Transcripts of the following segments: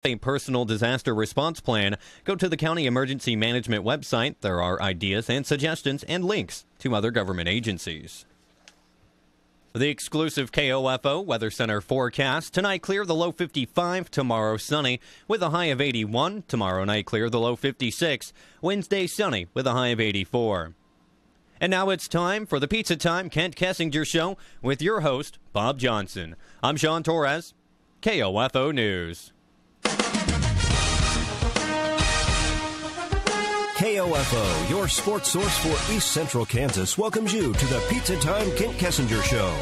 A personal disaster response plan, go to the County Emergency Management website. There are ideas and suggestions and links to other government agencies. The exclusive KOFO Weather Center forecast. Tonight clear, the low 55. Tomorrow sunny with a high of 81. Tomorrow night clear, the low 56. Wednesday sunny with a high of 84. And now it's time for the Pizza Time Kent Kessinger Show with your host, Bob Johnson. I'm Sean Torres, KOFO News. KOFO, your sports source for East Central Kansas, welcomes you to the Pizza Time Kent Kessinger Show.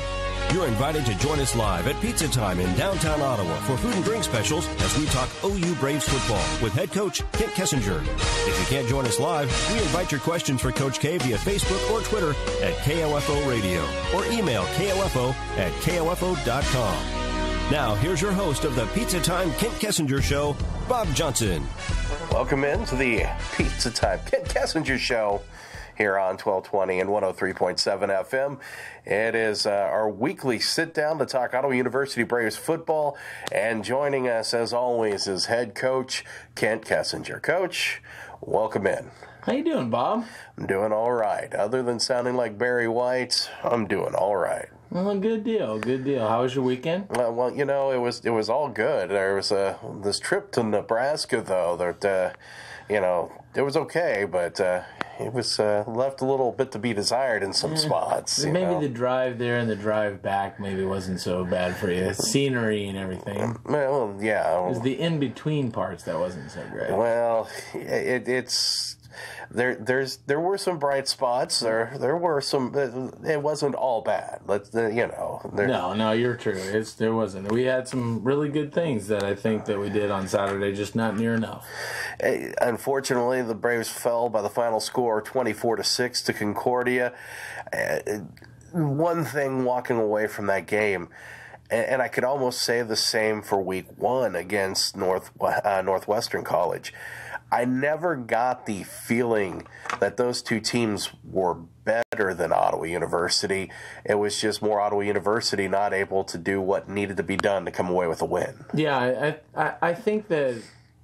You're invited to join us live at Pizza Time in downtown Ottawa for food and drink specials as we talk OU Braves football with head coach Kent Kessinger. If you can't join us live, we invite your questions for Coach K via Facebook or Twitter at KOFO Radio or email KOFO@KOFO.com. Now, here's your host of the Pizza Time Kent Kessinger Show, Bob Johnson. Welcome in to the Pizza Time Kent Kessinger Show here on 1220 and 103.7 FM. It is our weekly sit-down to talk Ottawa University Braves football, and joining us, as always, is head coach Kent Kessinger. Coach, welcome in. How you doing, Bob? I'm doing all right. Other than sounding like Barry White, I'm doing all right. Well, good deal, good deal. How was your weekend? Well, you know, it was all good. There was this trip to Nebraska, though, that, it was okay, but it was left a little bit to be desired in some spots. Maybe the drive there and the drive back maybe wasn't so bad for you. Scenery and everything. Well, yeah. It was the in-between parts that wasn't so great. Well, it's... There were some bright spots. There were some. It wasn't all bad. No, you're true. There wasn't. We had some really good things that I think that we did on Saturday, just not near enough. Unfortunately, the Braves fell by the final score, 24-6 to Concordia. One thing walking away from that game, and I could almost say the same for Week 1 against Northwestern College. I never got the feeling that those two teams were better than Ottawa University. It was just more Ottawa University not able to do what needed to be done to come away with a win. Yeah, I think that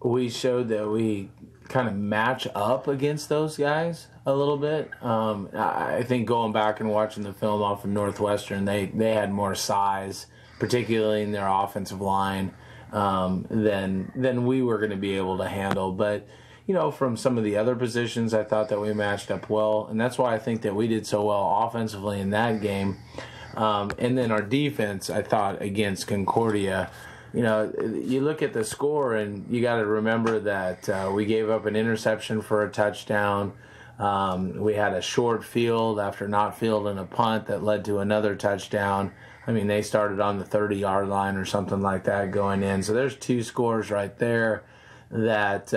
we showed that we kind of match up against those guys a little bit. I think going back and watching the film off of Northwestern, they had more size, particularly in their offensive line. Than we were going to be able to handle. But, from some of the other positions, I thought that we matched up well. And that's why I think that we did so well offensively in that game. And then our defense, I thought, against Concordia, you look at the score and you got to remember that we gave up an interception for a touchdown. We had a short field after not fielding a punt that led to another touchdown. I mean, they started on the 30-yard line or something like that going in. So there's two scores right there that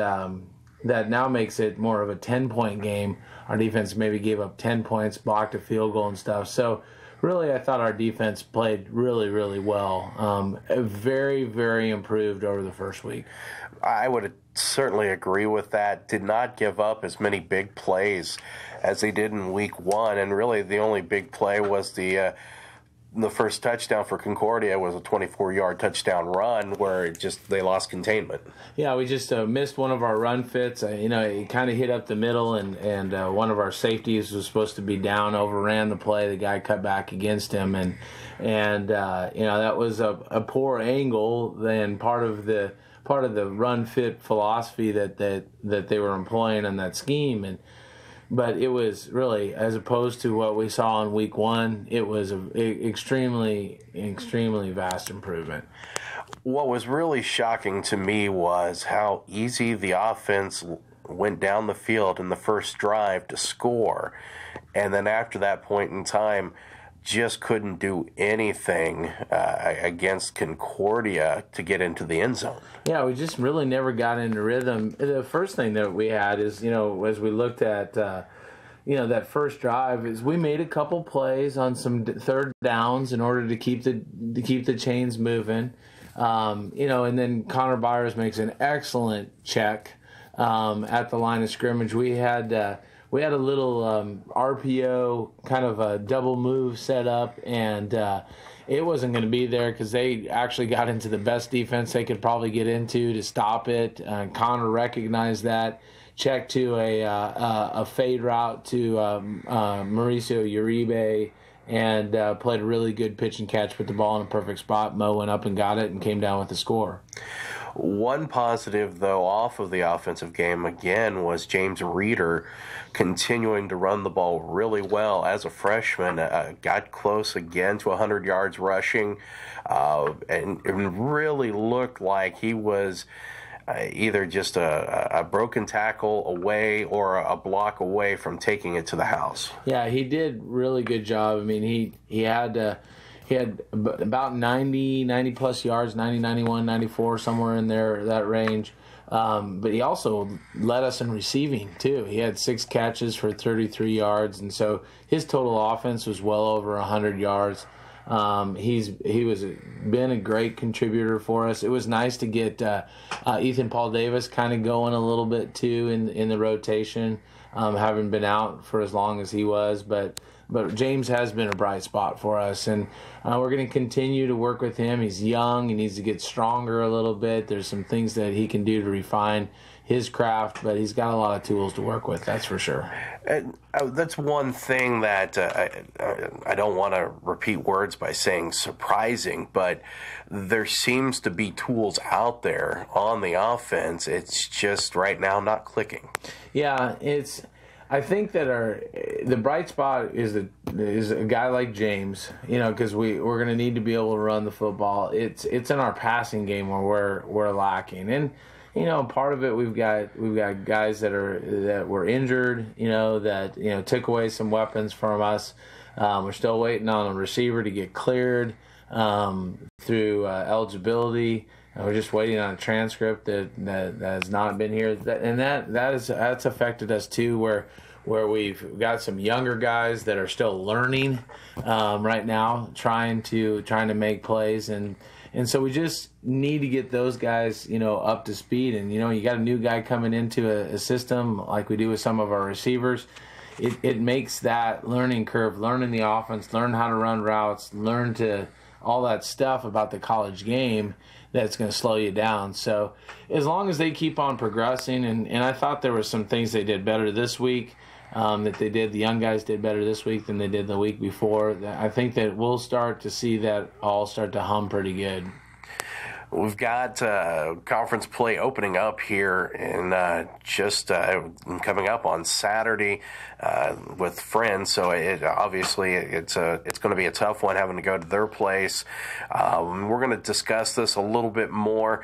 now makes it more of a 10-point game. Our defense maybe gave up 10 points, blocked a field goal and stuff. So really, I thought our defense played really, really well. Very, very improved over the first week. I would certainly agree with that. Did not give up as many big plays as they did in Week 1. And really, the only big play was the first touchdown for Concordia was a 24-yard touchdown run where they lost containment. Yeah, we just missed one of our run fits. It kind of hit up the middle, and one of our safeties was supposed to be down, overran the play. The guy cut back against him, and that was a poor angle. Then part of the run fit philosophy that they were employing in that scheme. But it was really, as opposed to what we saw in Week 1, it was an extremely, extremely vast improvement. What was really shocking to me was how easy the offense went down the field in the first drive to score. And then after that point in time, just couldn't do anything against Concordia to get into the end zone. Yeah, we just really never got into rhythm. The first thing that we had is, as we looked at, that first drive, is we made a couple plays on some third downs in order to keep the chains moving. And then Connor Byers makes an excellent check at the line of scrimmage. We had we had a little RPO kind of a double move set up, and it wasn't going to be there because they actually got into the best defense they could probably get into to stop it. Connor recognized that, checked to a fade route to Mauricio Uribe, and played a really good pitch and catch, put the ball in a perfect spot. Mo went up and got it and came down with the score. One positive, though, off of the offensive game, again, was James Reeder continuing to run the ball really well as a freshman. Got close again to 100 yards rushing, and really looked like he was either just a broken tackle away or a block away from taking it to the house. Yeah, he did really good job. I mean, he had about 90 plus yards, 90, 91, 94, somewhere in there, that range. But he also led us in receiving, too. He had 6 catches for 33 yards, and so his total offense was well over 100 yards. He was been a great contributor for us. It was nice to get Ethan Paul Davis kind of going a little bit, too, in the rotation, having been out for as long as he was. But James has been a bright spot for us, and we're going to continue to work with him. He's young. He needs to get stronger a little bit. There's some things that he can do to refine his craft, but he's got a lot of tools to work with, that's for sure. And that's one thing that I don't want to repeat words by saying surprising, but there seems to be tools out there on the offense. It's just right now not clicking. Yeah, I think that the bright spot is a guy like James, because we're going to need to be able to run the football. It's in our passing game where we're lacking, and part of it we've got guys that were injured, that took away some weapons from us. We're still waiting on a receiver to get cleared through eligibility. We're just waiting on a transcript that has not been here, and that's affected us too. Where we've got some younger guys that are still learning right now, trying to make plays, and so we just need to get those guys up to speed. And you got a new guy coming into a system like we do with some of our receivers. It makes that learning curve, learning the offense, learn how to run routes, learn to all that stuff about the college game, that's going to slow you down. So as long as they keep on progressing, and I thought there were some things they did better this week, the young guys did better this week than they did the week before. I think that we'll start to see that all start to hum pretty good. We've got conference play opening up here and just coming up on Saturday with Friends. So obviously it's going to be a tough one having to go to their place. We're going to discuss this a little bit more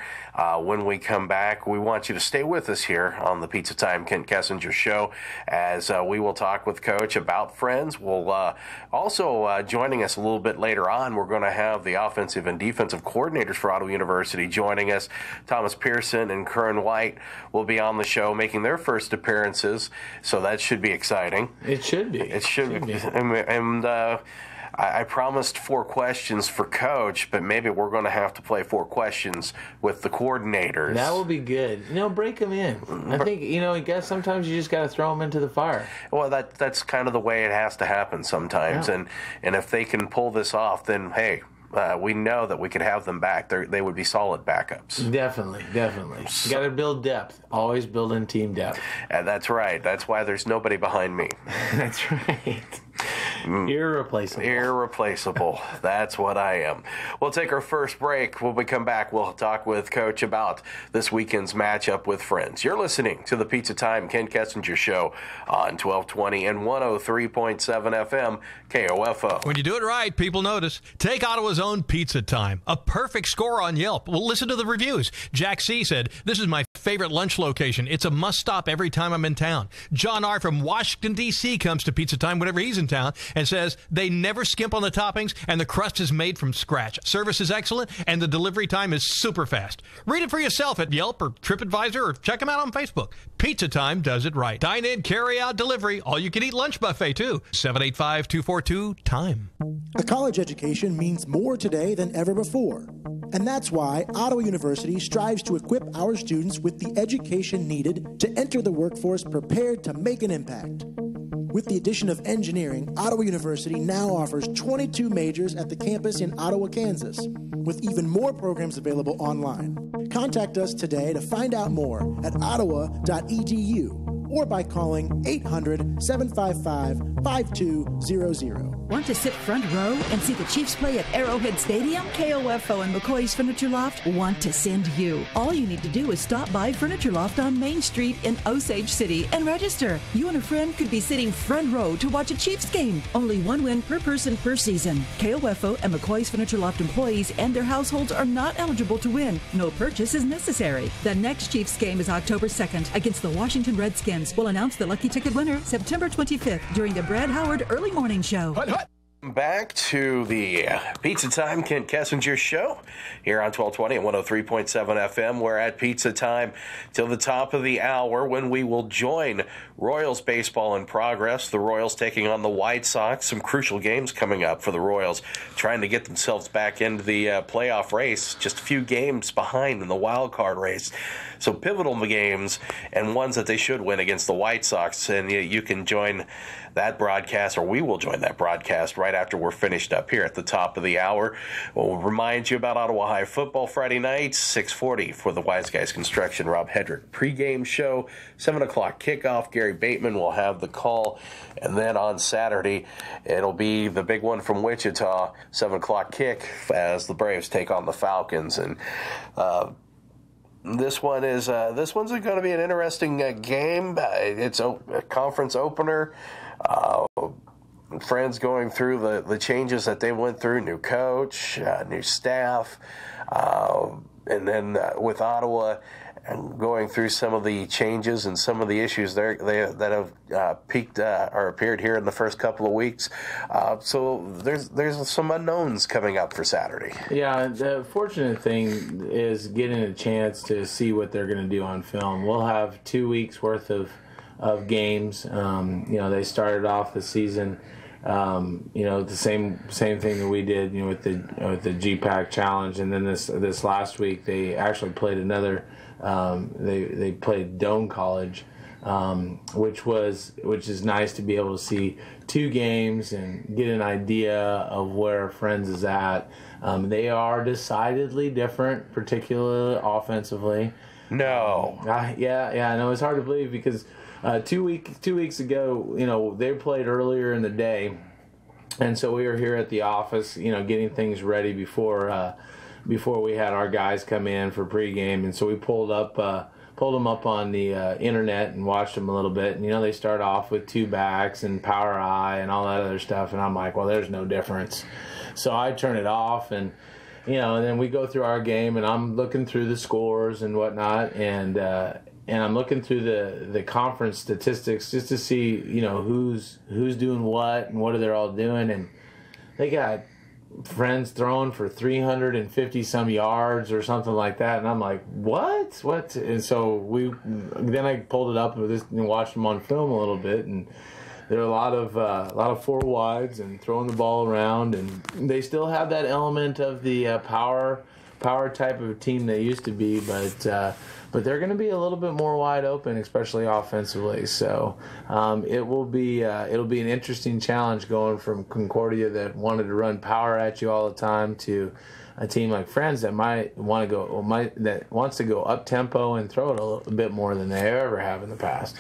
when we come back. We want you to stay with us here on the Pizza Time Kent Kessinger Show as we will talk with Coach about Friends. We'll also joining us a little bit later on, we're going to have the offensive and defensive coordinators for Ottawa University joining us. Thomas Pearson and Curran White will be on the show making their first appearances, so that should be exciting. It should be. It should be. And I promised 4 questions for Coach, but maybe we're going to have to play 4 questions with the coordinators. That will be good. Break them in. I think, I guess sometimes you just got to throw them into the fire. Well, that's kind of the way it has to happen sometimes. Yeah. And if they can pull this off, then, hey, we know that we could have them back. They would be solid backups. Definitely. You got to build depth. Always building team depth. That's right. That's why there's nobody behind me. That's right. Irreplaceable. That's what I am. We'll take our first break. When we come back, we'll talk with Coach about this weekend's matchup with Friends. You're listening to the Pizza Time Ken Kessinger Show on 1220 and 103.7 FM KOFO. When you do it right, people notice. Take Ottawa's own Pizza Time. A perfect score on Yelp. Well, listen to the reviews. Jack C. said, "This is my favorite lunch location. It's a must-stop every time I'm in town." John R. from Washington, D.C. comes to Pizza Time whenever he's in town and says they never skimp on the toppings and the crust is made from scratch. Service is excellent and the delivery time is super fast. Read it for yourself at Yelp or TripAdvisor or check them out on Facebook. Pizza Time does it right. Dine in, carry out, delivery, all you can eat lunch buffet too. 785-242-TIME. A college education means more today than ever before. And that's why Ottawa University strives to equip our students with with the education needed to enter the workforce prepared to make an impact. With the addition of engineering, Ottawa University now offers 22 majors at the campus in Ottawa, Kansas, with even more programs available online. Contact us today to find out more at ottawa.edu or by calling 800-755-5200. Want to sit front row and see the Chiefs play at Arrowhead Stadium? KOFO and McCoy's Furniture Loft want to send you. All you need to do is stop by Furniture Loft on Main Street in Osage City and register. You and a friend could be sitting front row to watch a Chiefs game. Only one win per person per season. KOFO and McCoy's Furniture Loft employees and their households are not eligible to win. No purchase is necessary. The next Chiefs game is October 2nd against the Washington Redskins. We'll announce the lucky ticket winner September 25th during the Brad Howard Early Morning Show. Back to the Pizza Time Kent Kessinger Show here on 1220 and 103.7 FM. We're at Pizza Time till the top of the hour when we will join Royals baseball in progress. The Royals taking on the White Sox. Some crucial games coming up for the Royals, trying to get themselves back into the playoff race. Just a few games behind in the wild card race. So pivotal games and ones that they should win against the White Sox. And you can join that broadcast, or we will join that broadcast right after we're finished up here at the top of the hour. We'll remind you about Ottawa High football Friday night, 6:40 for the Wise Guys Construction Rob Hedrick pregame show, 7 o'clock kickoff. Gary Bateman will have the call, and then on Saturday it'll be the big one from Wichita, 7 o'clock kick as the Braves take on the Falcons. And this one's going to be an interesting game. It's a conference opener. Friends going through the changes that they went through, new coach, new staff, and then with Ottawa and going through some of the changes and some of the issues that have peaked or appeared here in the first couple of weeks. So there's some unknowns coming up for Saturday. Yeah, the fortunate thing is getting a chance to see what they're going to do on film. We'll have 2 weeks worth of games. They started off the season, the same thing that we did, with the GPAC challenge, and then this last week they actually played another. They played Doane College, which is nice to be able to see 2 games and get an idea of where Friends is at. They are decidedly different, particularly offensively. No. Yeah, I know it's hard to believe because 2 weeks ago, they played earlier in the day, and so we were here at the office, getting things ready before we had our guys come in for pregame, and so we pulled them up on the internet and watched them a little bit, and they start off with 2 backs and power eye and all that other stuff, and I'm like, well, there's no difference. So I turn it off, and and then we go through our game, and I'm looking through the scores and whatnot, and I'm looking through the conference statistics just to see, who's doing what and what are they all doing, and they got Friends throwing for 350 some yards or something like that, and I'm like, what? And so then I pulled it up and watched them on film a little bit, and there are a lot of 4 wides and throwing the ball around, and they still have that element of the power type of team they used to be, but they're going to be a little bit more wide open, especially offensively. So it'll be an interesting challenge going from Concordia that wanted to run power at you all the time to a team like Friends that wants to go up tempo and throw it a little bit more than they ever have in the past.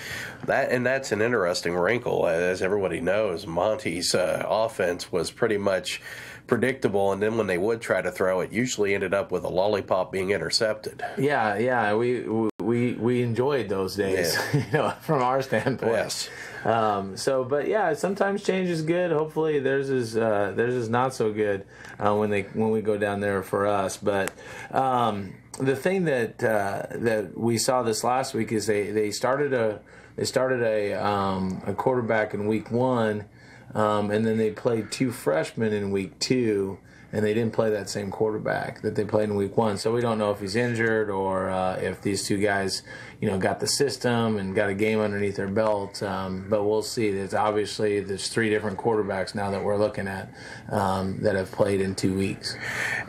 That's an interesting wrinkle, as everybody knows. Monty's offense was pretty much predictable, and then when they would try to throw it, usually ended up with a lollipop being intercepted. Yeah, we enjoyed those days, from our standpoint. Yes. But yeah, sometimes change is good. Hopefully, theirs is not so good when we go down there for us. But the thing that we saw this last week is they started a quarterback in week 1. And then they played 2 freshmen in week 2, and they didn't play that same quarterback that they played in week 1. So we don't know if he's injured or if these two guys, got the system and got a game underneath their belt. But we'll see. There's 3 different quarterbacks now that we're looking at that have played in 2 weeks.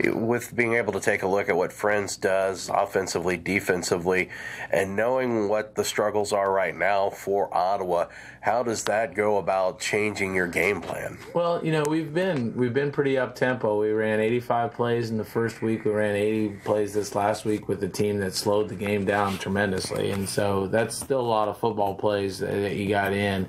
With being able to take a look at what Friends does offensively, defensively, and knowing what the struggles are right now for Ottawa, how does that go about changing your game plan? Well, we've been pretty up tempo. We ran 85 plays in the first week. We ran 80 plays this last week with a team that slowed the game down tremendously, and so that's still a lot of football plays that you got in.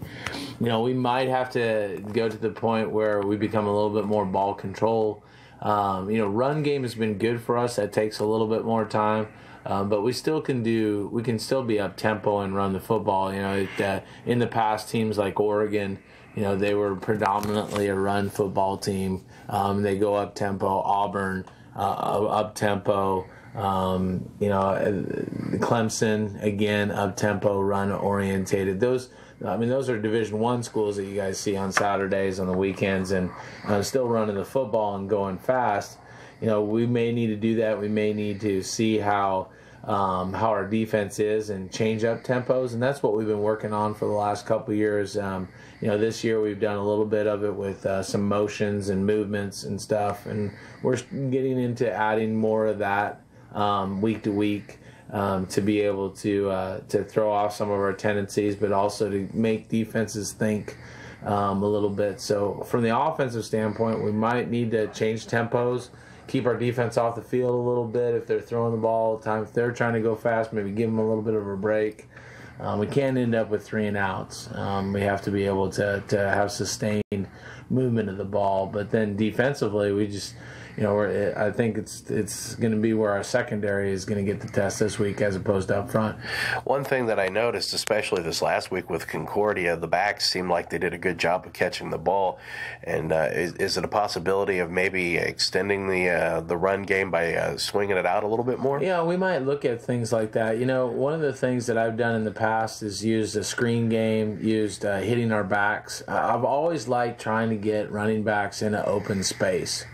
We might have to go to the point where we become a little bit more ball control. Run game has been good for us. That takes a little bit more time. But we can still be up tempo and run the football. In the past, teams like Oregon, they were predominantly a run football team. They go up tempo. Auburn, up tempo. Clemson, again, up tempo, run orientated. Those are Division I schools that you guys see on Saturdays, on the weekends, and still running the football and going fast. We may need to do that. We may need to see how our defense is and change up tempos, and that's what we've been working on for the last couple of years. This year we've done a little bit of it with some motions and movements and stuff, and we're getting into adding more of that week to week to be able to throw off some of our tendencies, but also to make defenses think a little bit. So from the offensive standpoint, we might need to change tempos, keep our defense off the field a little bit if they're throwing the ball all the time. If they're trying to go fast, maybe give them a little bit of a break. We can't end up with 3 and outs. We have to be able to have sustained movement of the ball. But then defensively, we just, I think it's going to be where our secondary is going to get the test this week as opposed to up front. One thing that I noticed, especially this last week with Concordia, the backs seemed like they did a good job of catching the ball. And is it a possibility of maybe extending the run game by swinging it out a little bit more? Yeah, we might look at things like that. One of the things that I've done in the past is used a screen game, used hitting our backs. I've always liked trying to get running backs in an open space.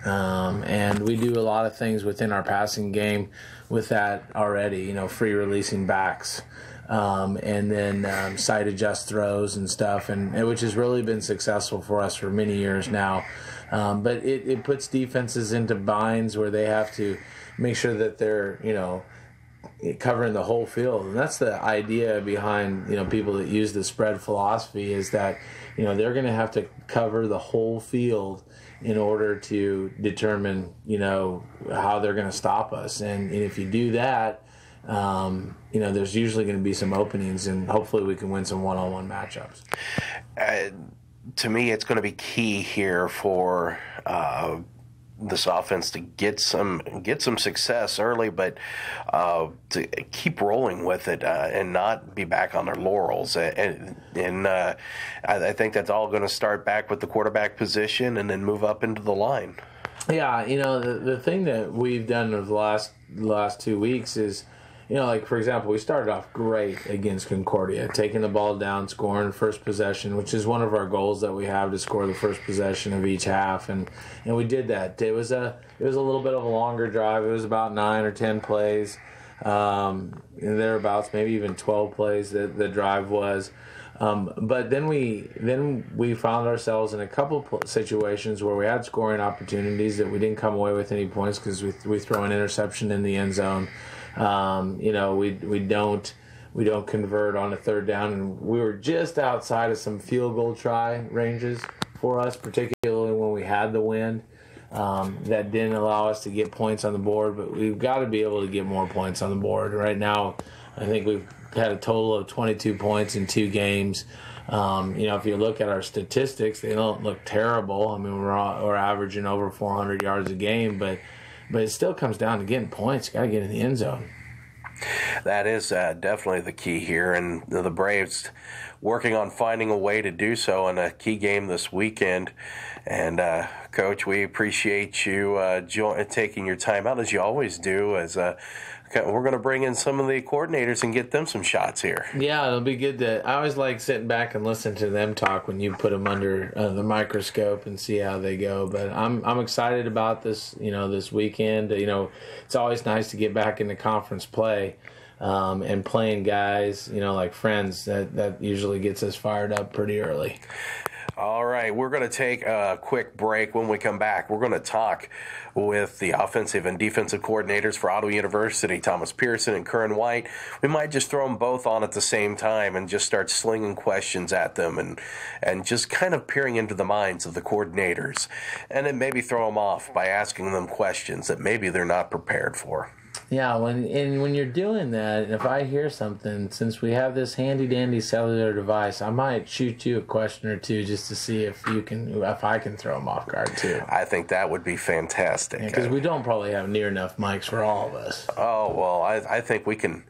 And we do a lot of things within our passing game with that already, free releasing backs, and then side adjust throws and stuff, and which has really been successful for us for many years now. But it puts defenses into binds where they have to make sure that they're, covering the whole field. And that's the idea behind, people that use the spread philosophy, is that, they're going to have to cover the whole field in order to determine, how they're going to stop us. And if you do that, there's usually going to be some openings, and hopefully we can win some one-on-one matchups. To me, it's going to be key here for this offense to get some success early, but to keep rolling with it and not be back on their laurels. And I think that's all going to start back with the quarterback position and then move up into the line. Yeah, the thing that we've done over the last 2 weeks is, like, for example, we started off great against Concordia, taking the ball down, scoring first possession, which is one of our goals that we have, to score the first possession of each half, and we did that. It was a little bit of a longer drive. It was about 9 or 10 plays, thereabouts, maybe even 12 plays that the drive was. But then we found ourselves in a couple situations where we had scoring opportunities that we didn't come away with any points because we throw an interception in the end zone. We don't convert on a third down, and we were just outside of some field goal try ranges for us, particularly when we had the wind. That didn't allow us to get points on the board, but we've got to be able to get more points on the board. Right now, I think we've had a total of 22 points in 2 games. If you look at our statistics, they don't look terrible. I mean, we're averaging over 400 yards a game, but it still comes down to getting points. You got to get in the end zone. That is definitely the key here, and the Braves working on finding a way to do so in a key game this weekend. And Coach, we appreciate you taking your time out, as you always do, as we're going to bring in some of the coordinators and get them some shots here. Yeah, it'll be good I always like sitting back and listening to them talk when you put them under the microscope and see how they go. But I'm excited about this, this weekend. It's always nice to get back into conference play and playing guys, like friends. That usually gets us fired up pretty early. All right, we're going to take a quick break. When we come back, we're going to talk with the offensive and defensive coordinators for Ottawa University, Thomas Pearson and Curran White. We might just throw them both on at the same time and just start slinging questions at them and just kind of peering into the minds of the coordinators, and then maybe throw them off by asking them questions that maybe they're not prepared for. Yeah, when you're doing that, and if I hear something, since we have this handy-dandy cellular device, I might shoot you a question or two just to see if I can throw them off guard too. I think that would be fantastic. Because we don't probably have near enough mics for all of us. Oh, well, I think we can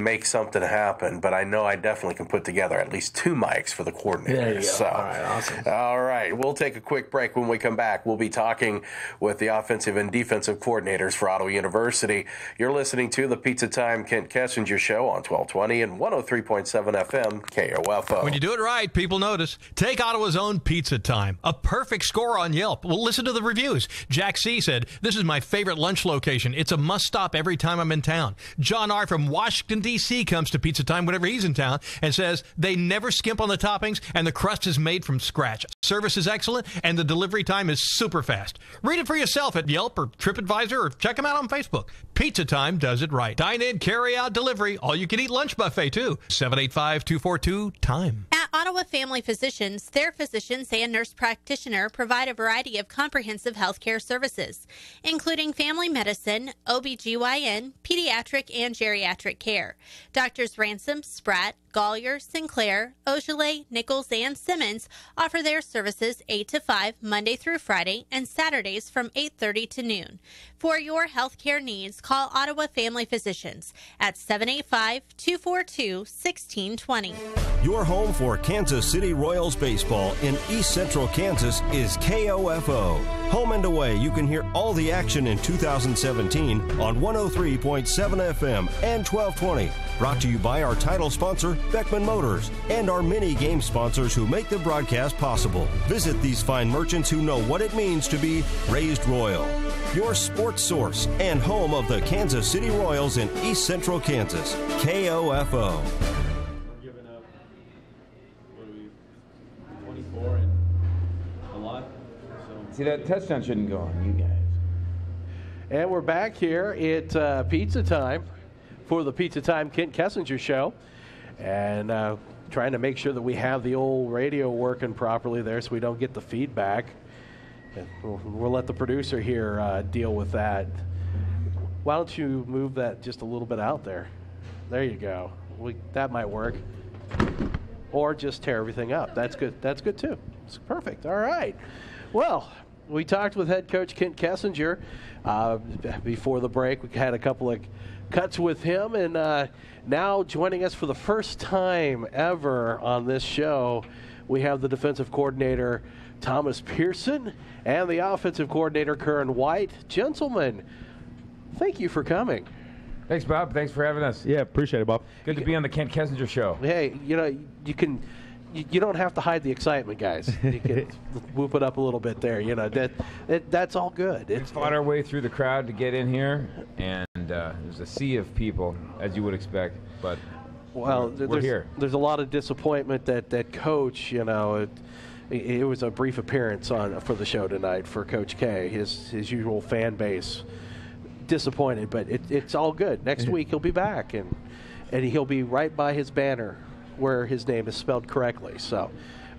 make something happen, but I know I definitely can put together at least 2 mics for the coordinators. There you go. So, all right, awesome. All right, we'll take a quick break. When we come back, we'll be talking with the offensive and defensive coordinators for Ottawa University. You're listening to the Pizza Time Kent Kessinger Show on 1220 and 103.7 FM KOFO. When you do it right, people notice. Take Ottawa's own Pizza Time. A perfect score on Yelp. Well, listen to the reviews. Jack C. said, "This is my favorite lunch location. It's a must-stop every time I'm in town." John R. from Washington, D.C. comes to Pizza Time whenever he's in town and says they never skimp on the toppings and the crust is made from scratch. Service is excellent and the delivery time is super fast. Read it for yourself at Yelp or TripAdvisor or check them out on Facebook. Pizza Time does it right. Dine in, carry out, delivery. All you can eat lunch buffet too. 785-242-TIME. At Ottawa Family Physicians, their physicians and nurse practitioner provide a variety of comprehensive health care services, including family medicine, OBGYN, pediatric, and geriatric care. Doctors Ransom, Spratt, Gollier, Sinclair, Ogilvy, Nichols, and Simmons offer their services 8 to 5 Monday through Friday and Saturdays from 8:30 to noon. For your health care needs, call Ottawa Family Physicians at 785-242-1620. Your home for Kansas City Royals baseball in East Central Kansas is KOFO. Home and away, you can hear all the action in 2017 on 103.7 FM and 1220. Brought to you by our title sponsor, Beckman Motors, and our many game sponsors who make the broadcast possible. Visit these fine merchants who know what it means to be raised royal. Your sports source and home of the Kansas City Royals in East Central Kansas. KOFO. We're giving up, 24 and a lot. So. See, that touchdown shouldn't go on you guys. And we're back here at Pizza Time for the Pizza Time Kent Kessinger Show. And trying to make sure that we have the old radio working properly there so we don't get the feedback. And we'll let the producer here deal with that. Why don't you move that just a little bit out there? There you go. That might work. Or just tear everything up. That's good. That's good too. It's perfect. All right. Well, we talked with head coach Kent Kessinger before the break. We had a couple of cuts with him, and now joining us for the first time ever on this show, we have the defensive coordinator Thomas Pearson and the offensive coordinator Curran White. Gentlemen, thank you for coming. Thanks, Bob. Thanks for having us. Yeah, appreciate it, Bob. Good to be on the Kent Kessinger Show. Hey, you don't have to hide the excitement, guys. You can whoop it up a little bit there. That's all good. We fought our way through the crowd to get in here, and there's a sea of people, as you would expect. But we're here. There's a lot of disappointment that Coach, it was a brief appearance for the show tonight for Coach K. His usual fan base disappointed, but it's all good. Next week he'll be back, and he'll be right by his banner where his name is spelled correctly, so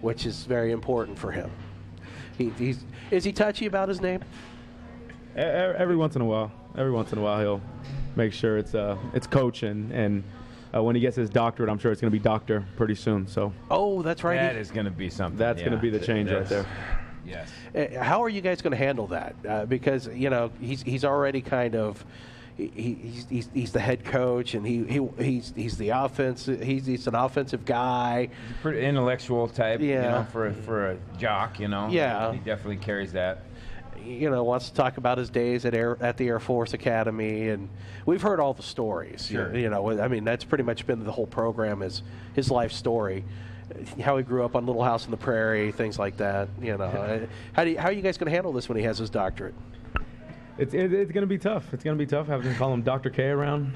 which is very important for him. Is he touchy about his name? Every once in a while he'll make sure it's Coach, and when he gets his doctorate, I'm sure it's going to be Doctor pretty soon. So. Oh, that's right. That is going to be something. That's going to be the change right there. Yes. How are you guys going to handle that? Because he's already kind of he's the head coach, and he's the offense. He's an offensive guy. He's a pretty intellectual type. Yeah. For a jock. Yeah. He definitely carries that. wants to talk about his days at the Air Force Academy, and we've heard all the stories. Sure. I mean, that's pretty much been the whole program, is his life story, how he grew up on Little House on the Prairie, things like that. How are you guys going to handle this when he has his doctorate? It's going to be tough. It's going to be tough having to call him Dr. K around,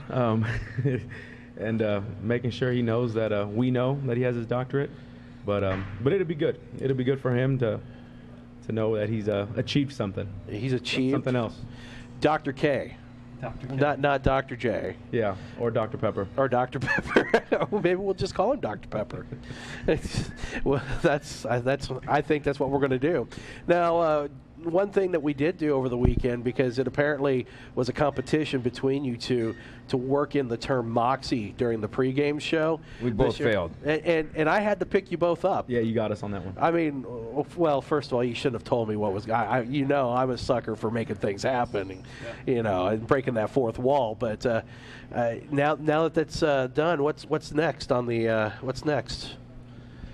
and making sure he knows that we know that he has his doctorate. But it'll be good. It'll be good for him to know that he's achieved something. He's achieved something else. Dr. K. Dr. K. Not Dr. J. Yeah, or Dr. Pepper. Or Dr. Pepper. Maybe we'll just call him Dr. Pepper. Well, I think that's what we're going to do. Now, one thing that we did do over the weekend, because it apparently was a competition between you two to work in the term moxie during the pregame show. We both failed. And I had to pick you both up. Yeah, you got us on that one. I mean, well, first of all, you shouldn't have told me what was. I'm a sucker for making things happen, and breaking that fourth wall. But now that that's done, what's next on the what's next?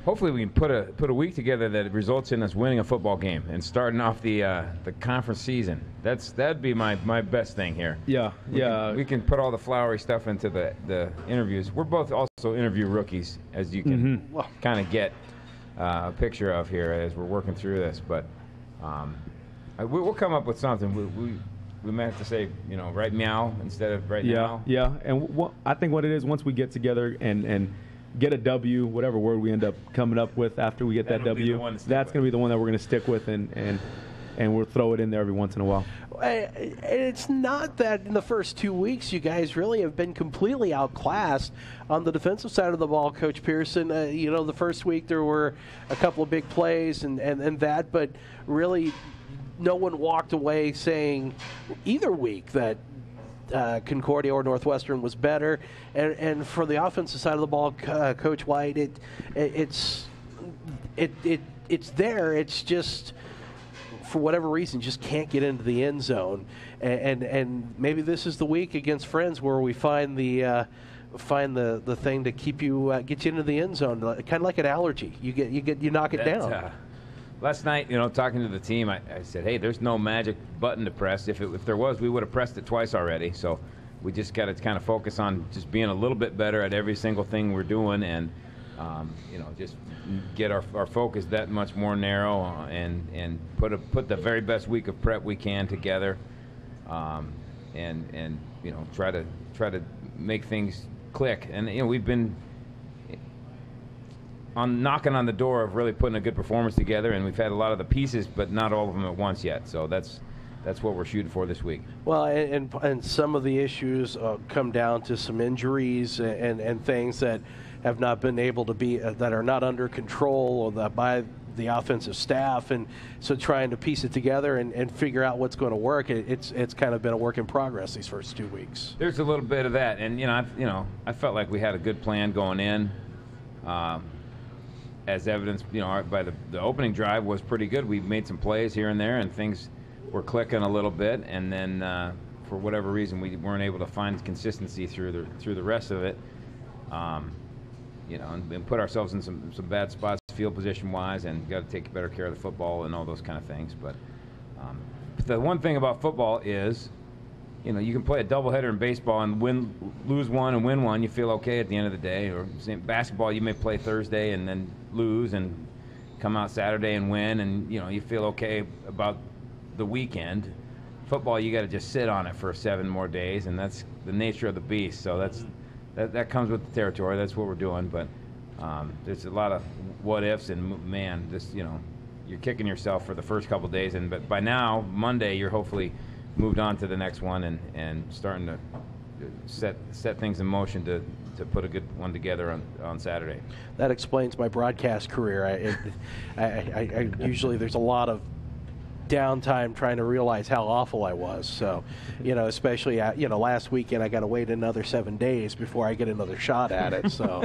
Hopefully we can put a week together that results in us winning a football game and starting off the conference season. That'd be my best thing here. Yeah, We can put all the flowery stuff into the interviews. We're both also interview rookies, as you can kind of get a picture of here as we're working through this. But we'll come up with something. We might have to say, right meow instead of right now. Yeah, and I think what it is, once we get together and get a W, whatever word we end up coming up with after we get that W, that's going to be the one that we're going to stick with, and we'll throw it in there every once in a while. It's not that in the first 2 weeks you guys really have been completely outclassed on the defensive side of the ball, Coach Pearson. The first week there were a couple of big plays and that, but really no one walked away saying either week that Concordia or Northwestern was better, and for the offensive side of the ball, Coach White, it's there. It's just, for whatever reason, just can't get into the end zone, and maybe this is the week against Friends where we find the thing to keep you get you into the end zone, kind of like an allergy. You knock it down. Last night, talking to the team, I said, hey, there's no magic button to press. If there was, we would have pressed it twice already. So we just got to kind of focus on just being a little bit better at every single thing we're doing, and just get our focus that much more narrow, and put the very best week of prep we can together, and try to make things click. And we've been knocking on the door of really putting a good performance together, and we've had a lot of the pieces, but not all of them at once yet. So that's what we're shooting for this week. Well, and some of the issues come down to some injuries and things that have not been able to be that are not under control or by the offensive staff, and so trying to piece it together and figure out what's going to work. It's kind of been a work in progress these first 2 weeks. There's a little bit of that, and I felt like we had a good plan going in. As evidenced, by the opening drive was pretty good. We made some plays here and there, and things were clicking a little bit. And then, for whatever reason, we weren't able to find consistency through the rest of it. And put ourselves in some bad spots, field position wise, and got to take better care of the football and all those kind of things. But the one thing about football is, you can play a doubleheader in baseball and lose one and win one. You feel okay at the end of the day. Or basketball, you may play Thursday and then lose and come out Saturday and win, and you feel okay about the weekend. Football, you got to just sit on it for 7 more days, and that's the nature of the beast. So that comes with the territory. That's what we're doing. But there's a lot of what ifs, and man, you're kicking yourself for the first couple of days, but by now Monday you're hopefully moved on to the next one and starting to set things in motion to put a good one together on Saturday. That explains my broadcast career. I usually there's a lot of downtime trying to realize how awful I was. So, especially last weekend I got to wait another 7 days before I get another shot at it. So,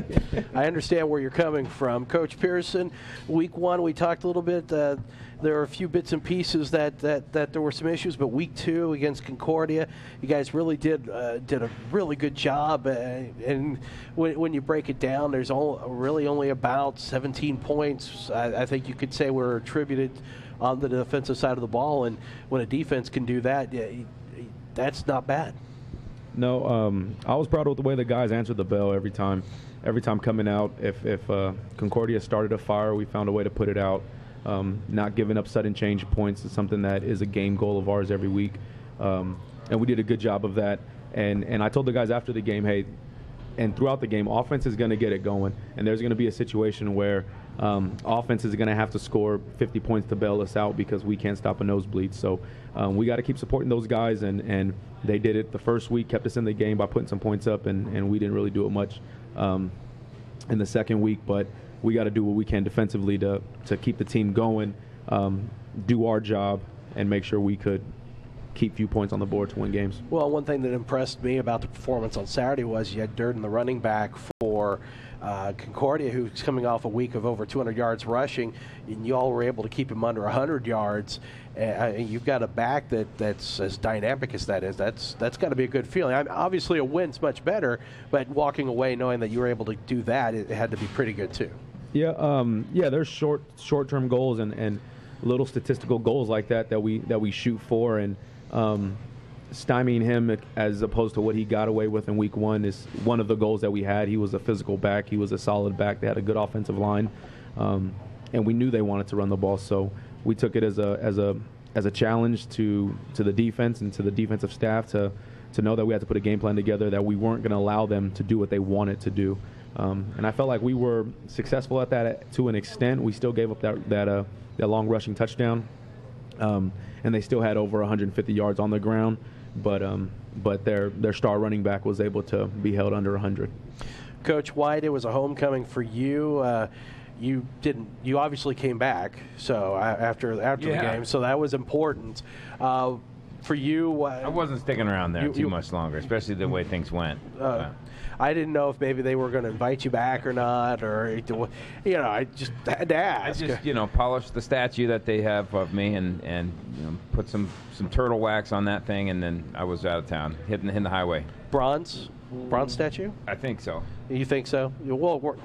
I understand where you're coming from, Coach Pearson. Week 1 we talked a little bit. The there were a few bits and pieces that there were some issues, but week 2 against Concordia, you guys really did a really good job. And when you break it down, there's really only about 17 points. I think you could say were attributed on the defensive side of the ball. And when a defense can do that, that's not bad. No, I was proud of the way the guys answered the bell every time coming out. If Concordia started a fire, we found a way to put it out. Not giving up sudden change points is something that is a game goal of ours every week. And we did a good job of that. And I told the guys after the game, hey, and throughout the game, offense is going to get it going. And there's going to be a situation where offense is going to have to score 50 points to bail us out because we can't stop a nosebleed. So we got to keep supporting those guys, and they did it the first week, kept us in the game by putting some points up, and we didn't really do it much in the second week. But we got to do what we can defensively to keep the team going, do our job, and make sure we could keep few points on the board to win games. Well, one thing that impressed me about the performance on Saturday was you had Durden, the running back for Concordia, who's coming off a week of over 200 yards rushing, and you all were able to keep him under 100 yards. You've got a back that's as dynamic as that is. That's got to be a good feeling. Obviously, a win's much better, but walking away knowing that you were able to do that, it had to be pretty good too. Yeah, there's short-term goals and little statistical goals like that we shoot for, and stymieing him as opposed to what he got away with in week 1 is one of the goals that we had. He was a physical back. He was a solid back. They had a good offensive line, and we knew they wanted to run the ball. So we took it as a challenge to the defense and to the defensive staff to know that we had to put a game plan together, that we weren't going to allow them to do what they wanted to do. And I felt like we were successful at that to an extent. We still gave up that long rushing touchdown, and they still had over 150 yards on the ground. But their star running back was able to be held under 100. Coach White, it was a homecoming for you. You obviously came back. So after the game, so that was important. For you, I wasn't sticking around there too much longer, especially the way things went. I didn't know if maybe they were going to invite you back or not, or I just had to ask. I just polished the statue that they have of me and put some turtle wax on that thing, and then I was out of town, hitting the highway. Bronze statue? I think so. You think so? Well,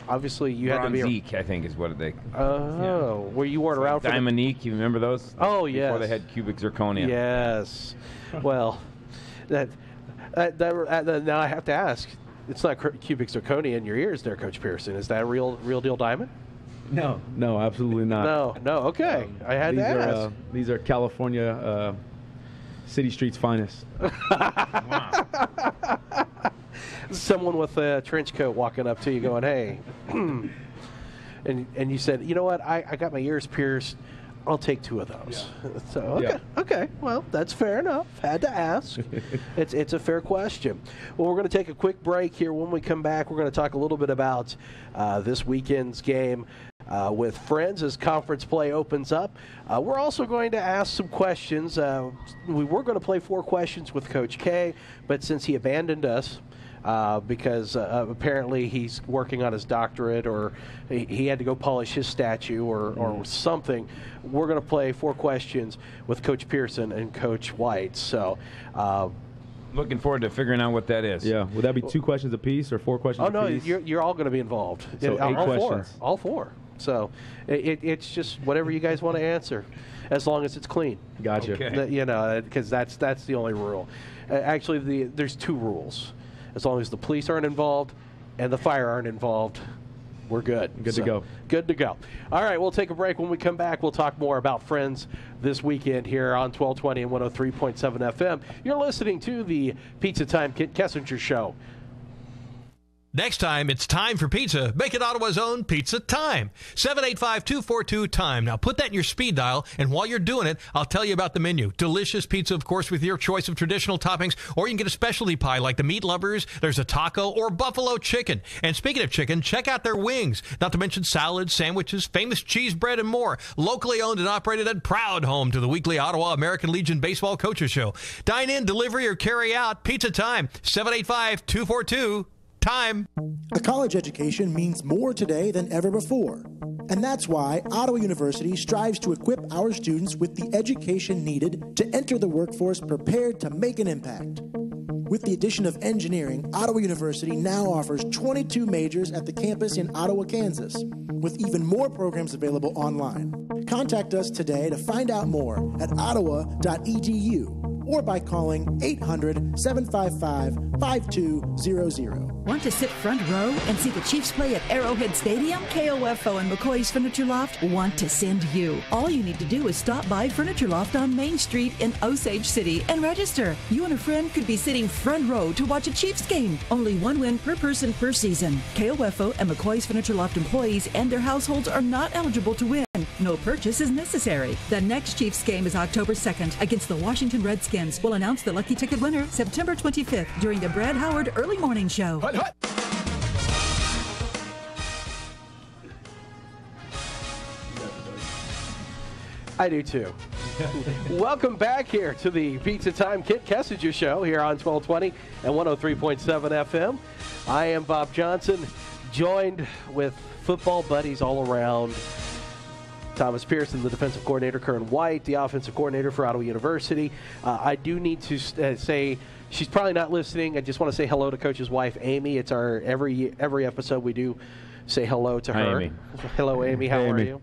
obviously you had to be. Bronzique, I think, is what they. Where you weren't around for Diamonique, you remember those? Oh yes. Before they had cubic zirconia. Yes. Well, that now I have to ask. It's not cubic zirconia in your ears, there, Coach Pearson. Is that a real deal diamond? No, absolutely not. No. Okay, I had to ask. These are California city streets' finest. Wow. Someone with a trench coat walking up to you, going, "Hey," and you said, "You know what? I got my ears pierced. I'll take 2 of those." Yeah. So okay. Well, that's fair enough. Had to ask. It's a fair question. Well, we're going to take a quick break here. When we come back, we're going to talk a little bit about this weekend's game with Friends as conference play opens up. We're also going to ask some questions. We were going to play 4 questions with Coach K, but since he abandoned us, because apparently he's working on his doctorate, or he had to go polish his statue or something. We're going to play 4 questions with Coach Pearson and Coach White. So looking forward to figuring out what that is. Yeah. Would that be 2 questions apiece or 4 questions apiece? Oh, no, you're all going to be involved. So 8 questions. All 4. So it's just whatever you guys want to answer, as long as it's clean. Gotcha. Okay. Because that's the only rule. Actually, there's 2 rules. As long as the police aren't involved and the fire aren't involved, we're good. Good to go. Good to go. All right, we'll take a break. When we come back, we'll talk more about Friends this weekend here on 1220 and 103.7 FM. You're listening to the Pizza Time Kent Kessinger Show. Next time, it's time for pizza. Make it Ottawa's own Pizza Time. 785-242-TIME. Now, put that in your speed dial, and while you're doing it, I'll tell you about the menu. Delicious pizza, of course, with your choice of traditional toppings, or you can get a specialty pie like the meat lovers. There's a taco or buffalo chicken. And speaking of chicken, check out their wings. Not to mention salads, sandwiches, famous cheese bread, and more. Locally owned and operated and proud home to the weekly Ottawa American Legion Baseball Coaches Show. Dine in, delivery, or carry out. Pizza Time. 785-242-TIME. A college education means more today than ever before. And that's why Ottawa University strives to equip our students with the education needed to enter the workforce prepared to make an impact. With the addition of engineering, Ottawa University now offers 22 majors at the campus in Ottawa, Kansas, with even more programs available online. Contact us today to find out more at ottawa.edu or by calling 800-755-5200. Want to sit front row and see the Chiefs play at Arrowhead Stadium? KOFO and McCoy's Furniture Loft want to send you. All you need to do is stop by Furniture Loft on Main Street in Osage City and register. You and a friend could be sitting front row to watch a Chiefs game. Only one win per person per season. KOFO and McCoy's Furniture Loft employees and their households are not eligible to win. No purchase is necessary. The next Chiefs game is October 2nd against the Washington Redskins. We'll announce the lucky ticket winner September 25th during the Brad Howard Early Morning Show. I do too. Welcome back here to the Pizza Time Kent Kessinger Show here on 1220 and 103.7 FM. I am Bob Johnson, joined with football buddies all around. Thomas Pearson, the defensive coordinator, Kern White, the offensive coordinator for Ottawa University. I do need to say she's probably not listening. I just want to say hello to Coach's wife, Amy. It's our every episode we do say hello to her. Hi, Amy. Hello, Amy. How Hey, are Amy. you?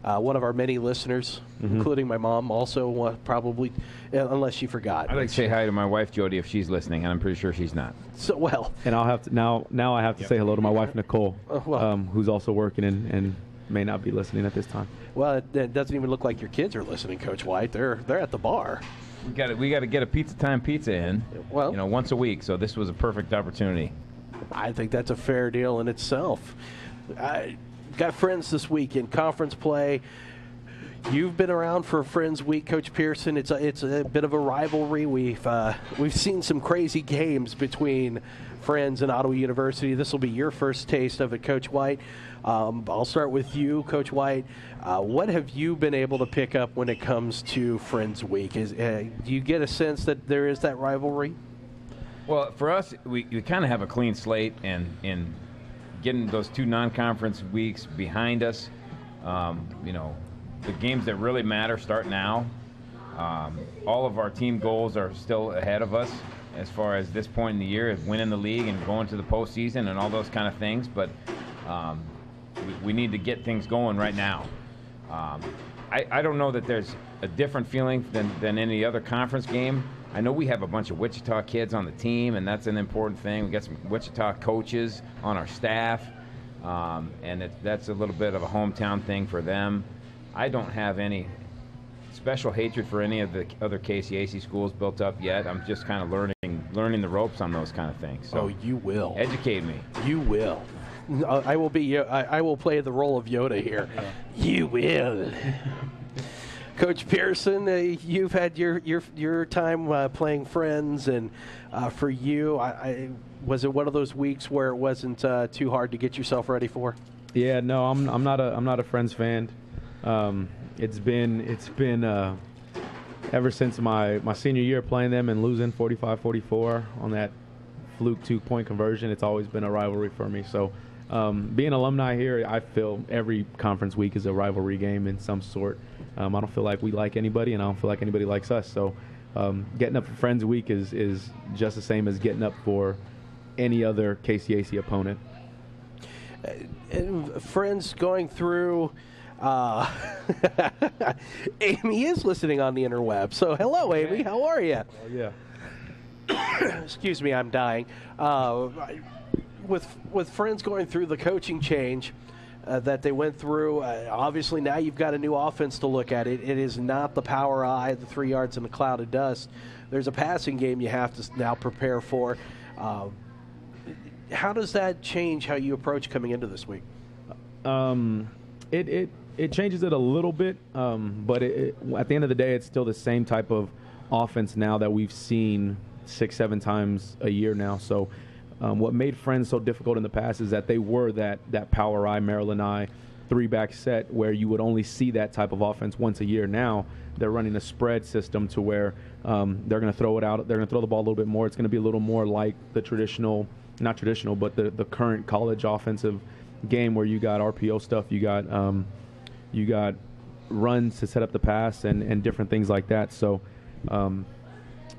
One of our many listeners, including my mom, also probably, unless she forgot. I'd like to say hi to my wife, Jody, if she's listening, and I'm pretty sure she's not. So, well, And I'll have to now I have to say hello to my wife Nicole, well. who's also working and may not be listening at this time. well, it doesn't even look like your kids are listening, Coach White. They're at the bar. We got to get a Pizza Time pizza in, Well, once a week. So this was a perfect opportunity. I think that's a fair deal in itself. I got friends this week in conference play. You've been around for Friends Week, Coach Pearson. It's a bit of a rivalry. We've seen some crazy games between Friends and Ottawa University. This will be your first taste of it, Coach White. I'll start with you, Coach White. What have you been able to pick up when it comes to Friends Week? Do you get a sense that there is that rivalry? Well, for us, we kind of have a clean slate, and in getting those two non-conference weeks behind us, the games that really matter start now. All of our team goals are still ahead of us as far as this point in the year, of winning the league and going to the postseason and all those kind of things. But we need to get things going right now. I don't know that there's a different feeling than any other conference game. I know we have a bunch of Wichita kids on the team, and that's an important thing. We got some Wichita coaches on our staff, and that's a little bit of a hometown thing for them. I don't have any special hatred for any of the other KCAC schools built up yet. I'm just kind of learning the ropes on those kind of things. So you will. Educate me. You will. I will be. I will play the role of Yoda here. You will. Coach Pearson, you've had your time playing Friends, and for you, was it one of those weeks where it wasn't too hard to get yourself ready for? Yeah, no, I'm not a Friends fan. It's been ever since my senior year playing them and losing 45-44 on that fluke 2-point conversion. It's always been a rivalry for me. So being alumni here, I feel every conference week is a rivalry game in some sort. I don't feel like we like anybody, and I don't feel like anybody likes us. So getting up for Friends Week is just the same as getting up for any other KCAC opponent. And Friends going through. Amy is listening on the interweb. So hello, Amy. How are you? Oh, yeah. Excuse me, I'm dying. With Friends going through the coaching change that they went through, obviously now you've got a new offense to look at. It is not the power I, the 3 yards in a cloud of dust. There's a passing game you have to now prepare for. How does that change how you approach coming into this week? It changes it a little bit, but at the end of the day, it's still the same type of offense now that we've seen 6-7 times a year now. So what made Friends so difficult in the past is that they were that power I, Maryland I, 3-back set where you would only see that type of offense once a year. Now they're running a spread system to where they're going to throw it out. They're going to throw the ball a little bit more. It's going to be a little more like the traditional, not traditional, but the current college offensive game where you got RPO stuff, you got runs to set up the pass and different things like that. So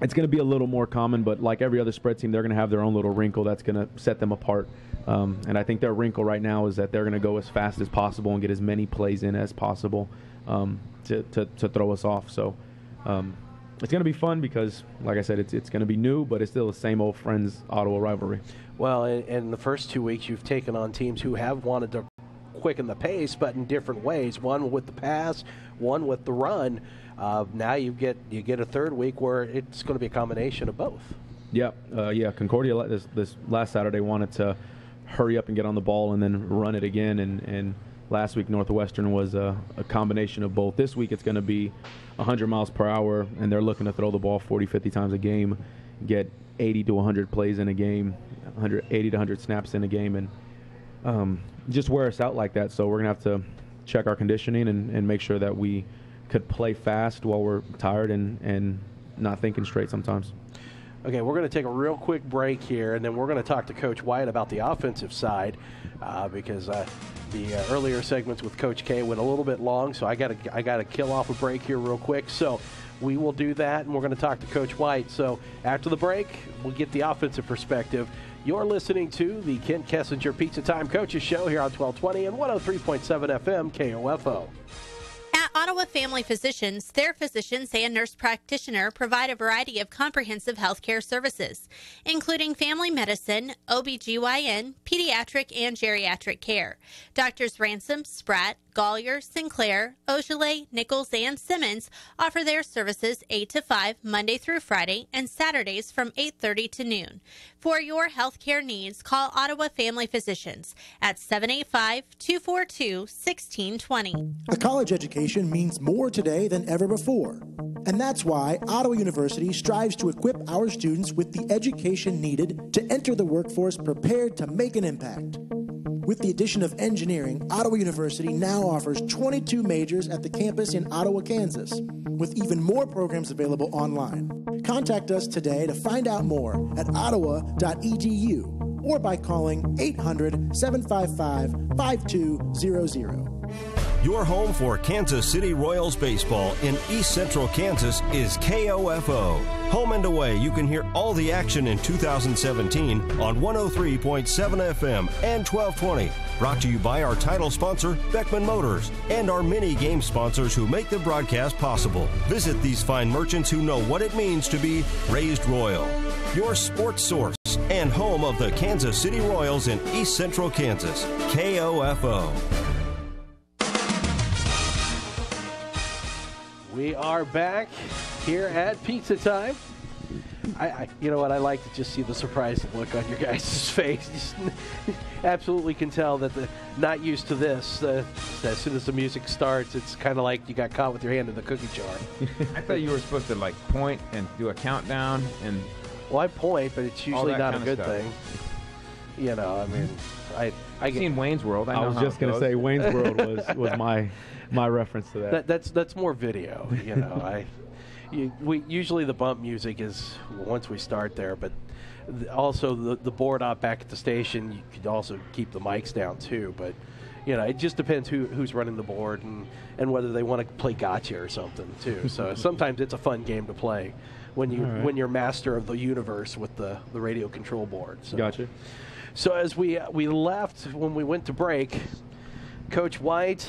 it's going to be a little more common, but like every other spread team, they're going to have their own little wrinkle that's going to set them apart. And I think their wrinkle right now is that they're going to go as fast as possible and get as many plays in as possible to throw us off. So it's going to be fun because, like I said, it's going to be new, but it's still the same old Friends-Ottawa rivalry. Well, in the first 2 weeks, you've taken on teams who have wanted to quicken the pace, but in different ways. One with the pass, one with the run. Now you get a third week where it's going to be a combination of both. Yeah. Concordia this last Saturday wanted to hurry up and get on the ball and then run it again. And last week Northwestern was a combination of both. This week it's going to be 100 miles per hour, and they're looking to throw the ball 40, 50 times a game, get 80 to 100 plays in a game, 80 to 100 snaps in a game, and just wear us out like that. So we're going to have to check our conditioning and make sure that we could play fast while we're tired and not thinking straight sometimes. Okay, we're going to take a real quick break here, and then we're going to talk to Coach White about the offensive side because the earlier segments with Coach K went a little bit long, so I got to kill off a break here real quick. So we will do that, and we're going to talk to Coach White. So after the break, we'll get the offensive perspective. You're listening to the Kent Kessinger Pizza Time Coaches Show here on 1220 and 103.7 FM KOFO. At Ottawa Family Physicians, their physicians and nurse practitioner provide a variety of comprehensive health care services, including family medicine, OBGYN, pediatric, and geriatric care. Doctors Ransom, Spratt, Gollier, Sinclair, Ogilvy, Nichols, and Simmons offer their services 8 to 5 Monday through Friday and Saturdays from 8:30 to noon. For your health care needs, call Ottawa Family Physicians at 785-242-1620. A college education means more today than ever before. And that's why Ottawa University strives to equip our students with the education needed to enter the workforce prepared to make an impact. With the addition of engineering, Ottawa University now offers 22 majors at the campus in Ottawa, Kansas, with even more programs available online. Contact us today to find out more at ottawa.edu or by calling 800-755-5200. Your home for Kansas City Royals baseball in East Central Kansas is KOFO. Home and away, you can hear all the action in 2017 on 103.7 FM and 1220. Brought to you by our title sponsor, Beckman Motors, and our many game sponsors who make the broadcast possible. Visit these fine merchants who know what it means to be raised royal. Your sports source and home of the Kansas City Royals in East Central Kansas. KOFO. We are back here at Pizza Time. You know what? I like to just see the surprised look on your guys' face. Just absolutely can tell that they're not used to this. As soon as the music starts, it's kind of like you got caught with your hand in the cookie jar. I thought you were supposed to like point and do a countdown and. Well, I point, but it's usually not a good thing. You know, I mean, I've seen Wayne's World. I was just going to say Wayne's World was my reference to that. That's more video. You know, we usually the bump music is once we start there, but also the board op back at the station. You could also keep the mics down too, but. You know, it just depends who's running the board and whether they want to play gotcha or something too. So sometimes it's a fun game to play when you're master of the universe with the radio control board. So. Gotcha. So as we left when we went to break, Coach White,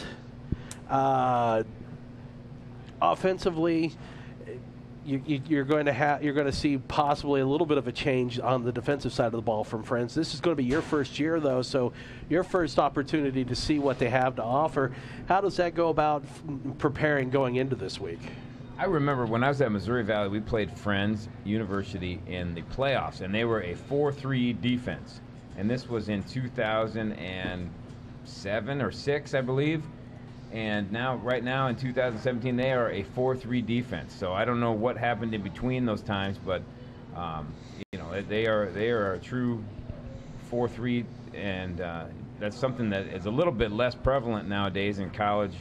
offensively, you're going to see possibly a little bit of a change on the defensive side of the ball from Friends. This is going to be your first year, though, so your first opportunity to see what they have to offer. How does that go about preparing going into this week? I remember when I was at Missouri Valley, we played Friends University in the playoffs, and they were a 4-3 defense. And this was in 2007 or 6, I believe. And right now in 2017, they are a 4-3 defense. So I don't know what happened in between those times, but they are a true 4-3, and that's something that is a little bit less prevalent nowadays in college.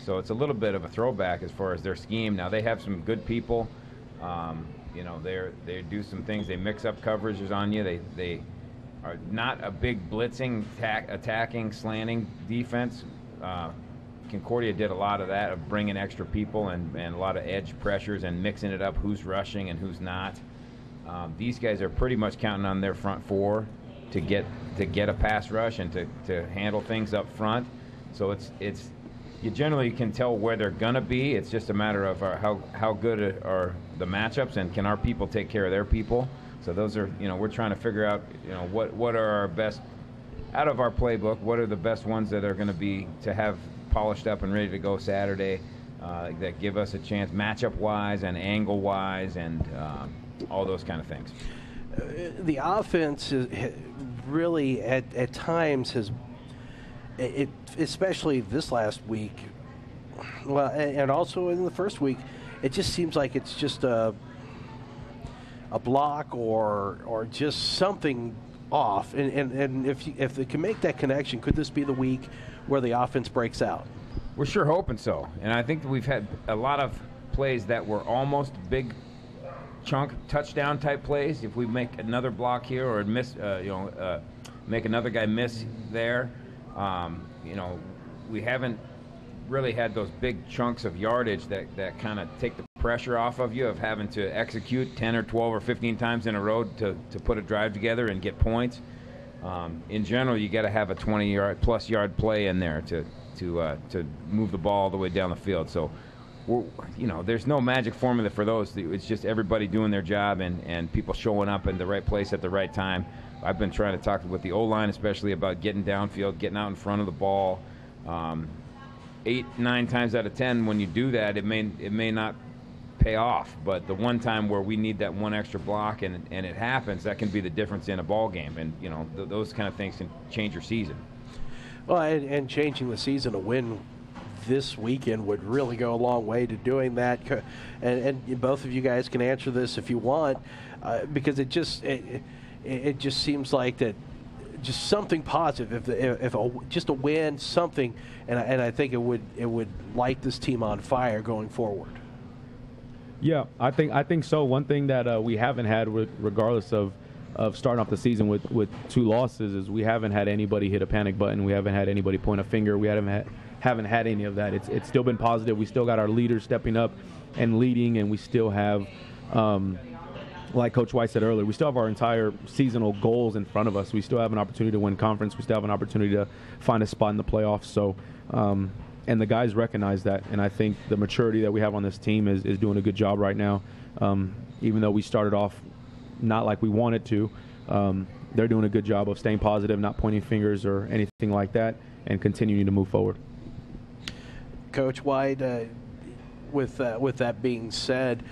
So it's a little bit of a throwback as far as their scheme. Now they have some good people. They do some things. They mix up coverages on you. They not a big blitzing, attacking, slanting defense. Concordia did a lot of that, of bringing extra people and a lot of edge pressures and mixing it up, who's rushing and who's not. These guys are pretty much counting on their front four to get a pass rush and to handle things up front. So it's you generally can tell where they're gonna be. It's just a matter of how good are the matchups and can our people take care of their people. So those are, we're trying to figure out, what are our best out of our playbook. What are the best ones that are going to be to have polished up and ready to go Saturday that give us a chance matchup wise and angle wise and all those kind of things. The offense is really at times has, especially this last week, well, and also in the first week, it just seems like it's just a block or just something off. And if they can make that connection, could this be the week where the offense breaks out? We're sure hoping so. And I think that we've had a lot of plays that were almost big chunk touchdown type plays. If we make another block here or miss, make another guy miss there, we haven't really had those big chunks of yardage that kind of take the pressure off of you of having to execute 10 or 12 or 15 times in a row to put a drive together and get points. In general, you got to have a 20-plus yard play in there to move the ball all the way down the field. So, there's no magic formula for those. It's just everybody doing their job and people showing up in the right place at the right time. I've been trying to talk with the O-line, especially about getting downfield, getting out in front of the ball. 8-9 times out of 10, when you do that, it may not pay off. But the one time where we need that one extra block and it happens, that can be the difference in a ball game. And those kind of things can change your season. Well, and changing the season, a win this weekend would really go a long way to doing that. And both of you guys can answer this if you want, because it just seems like that. Just something positive, if just a win, something, and I think it would light this team on fire going forward. Yeah, I think so. One thing that we haven't had, regardless of starting off the season with 2 losses, is we haven't had anybody hit a panic button. We haven't had anybody point a finger. We haven't had any of that. It's still been positive. We still got our leaders stepping up and leading, and we still have. Like Coach White said earlier, we still have our entire seasonal goals in front of us. We still have an opportunity to win conference. We still have an opportunity to find a spot in the playoffs. So, and the guys recognize that. And I think the maturity that we have on this team is doing a good job right now. Even though we started off not like we wanted to, they're doing a good job of staying positive, not pointing fingers or anything like that, and continuing to move forward. Coach White, with that being said,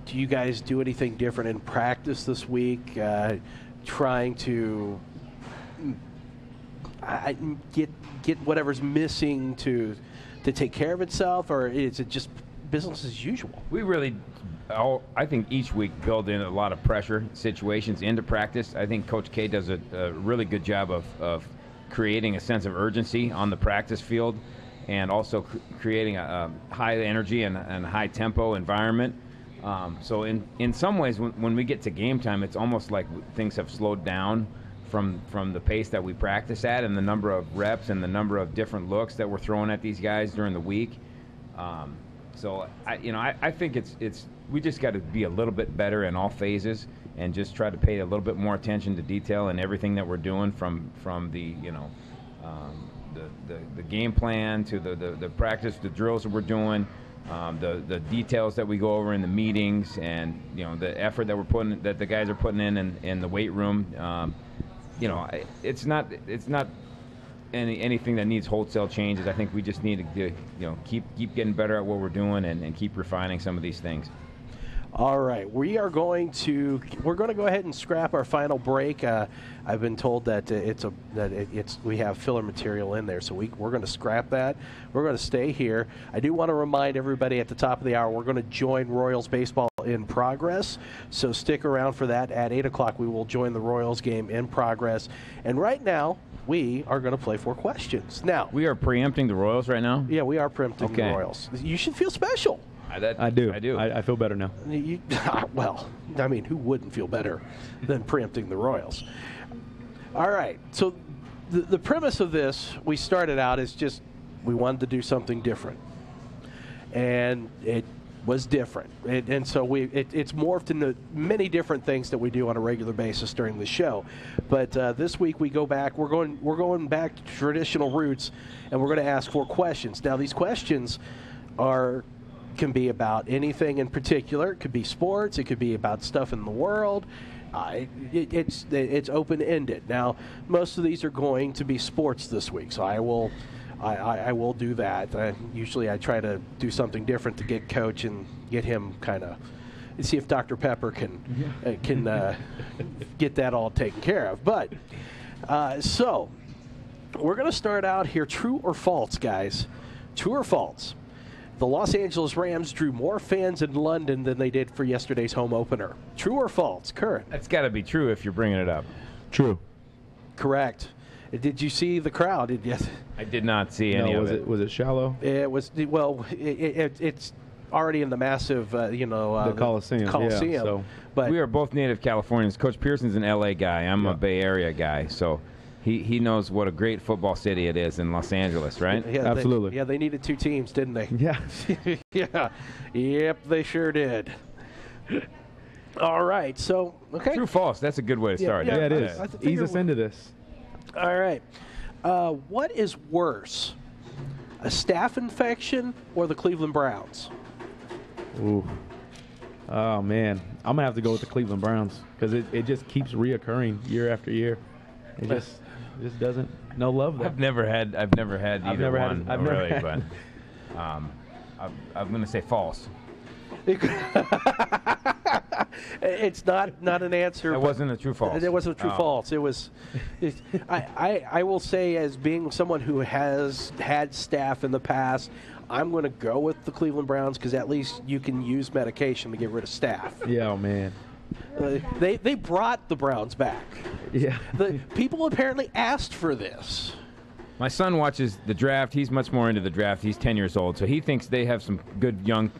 do you guys do anything different in practice this week, trying to get whatever's missing to take care of itself, or is it just business as usual? We really, I think each week build in a lot of pressure situations into practice. I think Coach K does a really good job of creating a sense of urgency on the practice field and also creating a high energy and high tempo environment. So in some ways, when we get to game time, it's almost like things have slowed down from the pace that we practice at and the number of reps and the number of different looks that we're throwing at these guys during the week. So I think it's we just got to be a little bit better in all phases and just try to pay a little bit more attention to detail in everything that we're doing from the the game plan to the practice, the drills that we're doing. The details that we go over in the meetings, and the effort that the guys are putting in the weight room. It's not anything that needs wholesale changes. I think we just need to keep getting better at what we're doing and keep refining some of these things. All right, we're going to go ahead and scrap our final break. I've been told that we have filler material in there, so we're going to scrap that. We're going to stay here. I do want to remind everybody at the top of the hour we're going to join Royals baseball in progress, so stick around for that. At 8 o'clock we will join the Royals game in progress, and right now we are going to play 4 questions. Now we are preempting the Royals right now. Yeah, we are preempting the Royals. You should feel special. I do. I feel better now. Well, I mean, who wouldn't feel better than preempting the Royals? All right. So the premise of this, we started out as just we wanted to do something different. And it was different. And so it's morphed into many different things that we do on a regular basis during the show. But this week we go back. We're going back to traditional roots, and we're going to ask 4 questions. Now, these questions can be about anything in particular. It could be sports. It could be about stuff in the world. It's open-ended. Now, most of these are going to be sports this week, so I will do that. Usually I try to do something different to get Coach and get him kind of see if Dr. Pepper can get that all taken care of. But so we're going to start out here. True or false, guys? True or false? The Los Angeles Rams drew more fans in London than they did for yesterday's home opener. True or false? Current. That's got to be true if you're bringing it up. True. Correct. Did you see the crowd? I did not see any of it. Was it shallow? It was. Well, it's already in the massive, the Coliseum. Yeah, so. But we are both native Californians. Coach Pearson's an L.A. guy. I'm a Bay Area guy. So he knows what a great football city it is in Los Angeles, right? Yeah, absolutely. They needed 2 teams, didn't they? Yeah. Yeah. Yep, they sure did. All right. So, okay. True, false. That's a good way to start. Yeah, it is. Ease us into this. All right. What is worse, a staph infection or the Cleveland Browns? Ooh. Oh, man. I'm going to have to go with the Cleveland Browns because it just keeps reoccurring year after year. It just doesn't. No love there. I've never had either one. But I'm going to say false. It's not an answer. It wasn't a true false. It wasn't a true false. It was. I will say, as being someone who has had staph in the past, I'm going to go with the Cleveland Browns because at least you can use medication to get rid of staph. Yeah, oh, man. They brought the Browns back. Yeah. The people apparently asked for this. My son watches the draft. He's much more into the draft. He's 10 years old, so he thinks they have some good young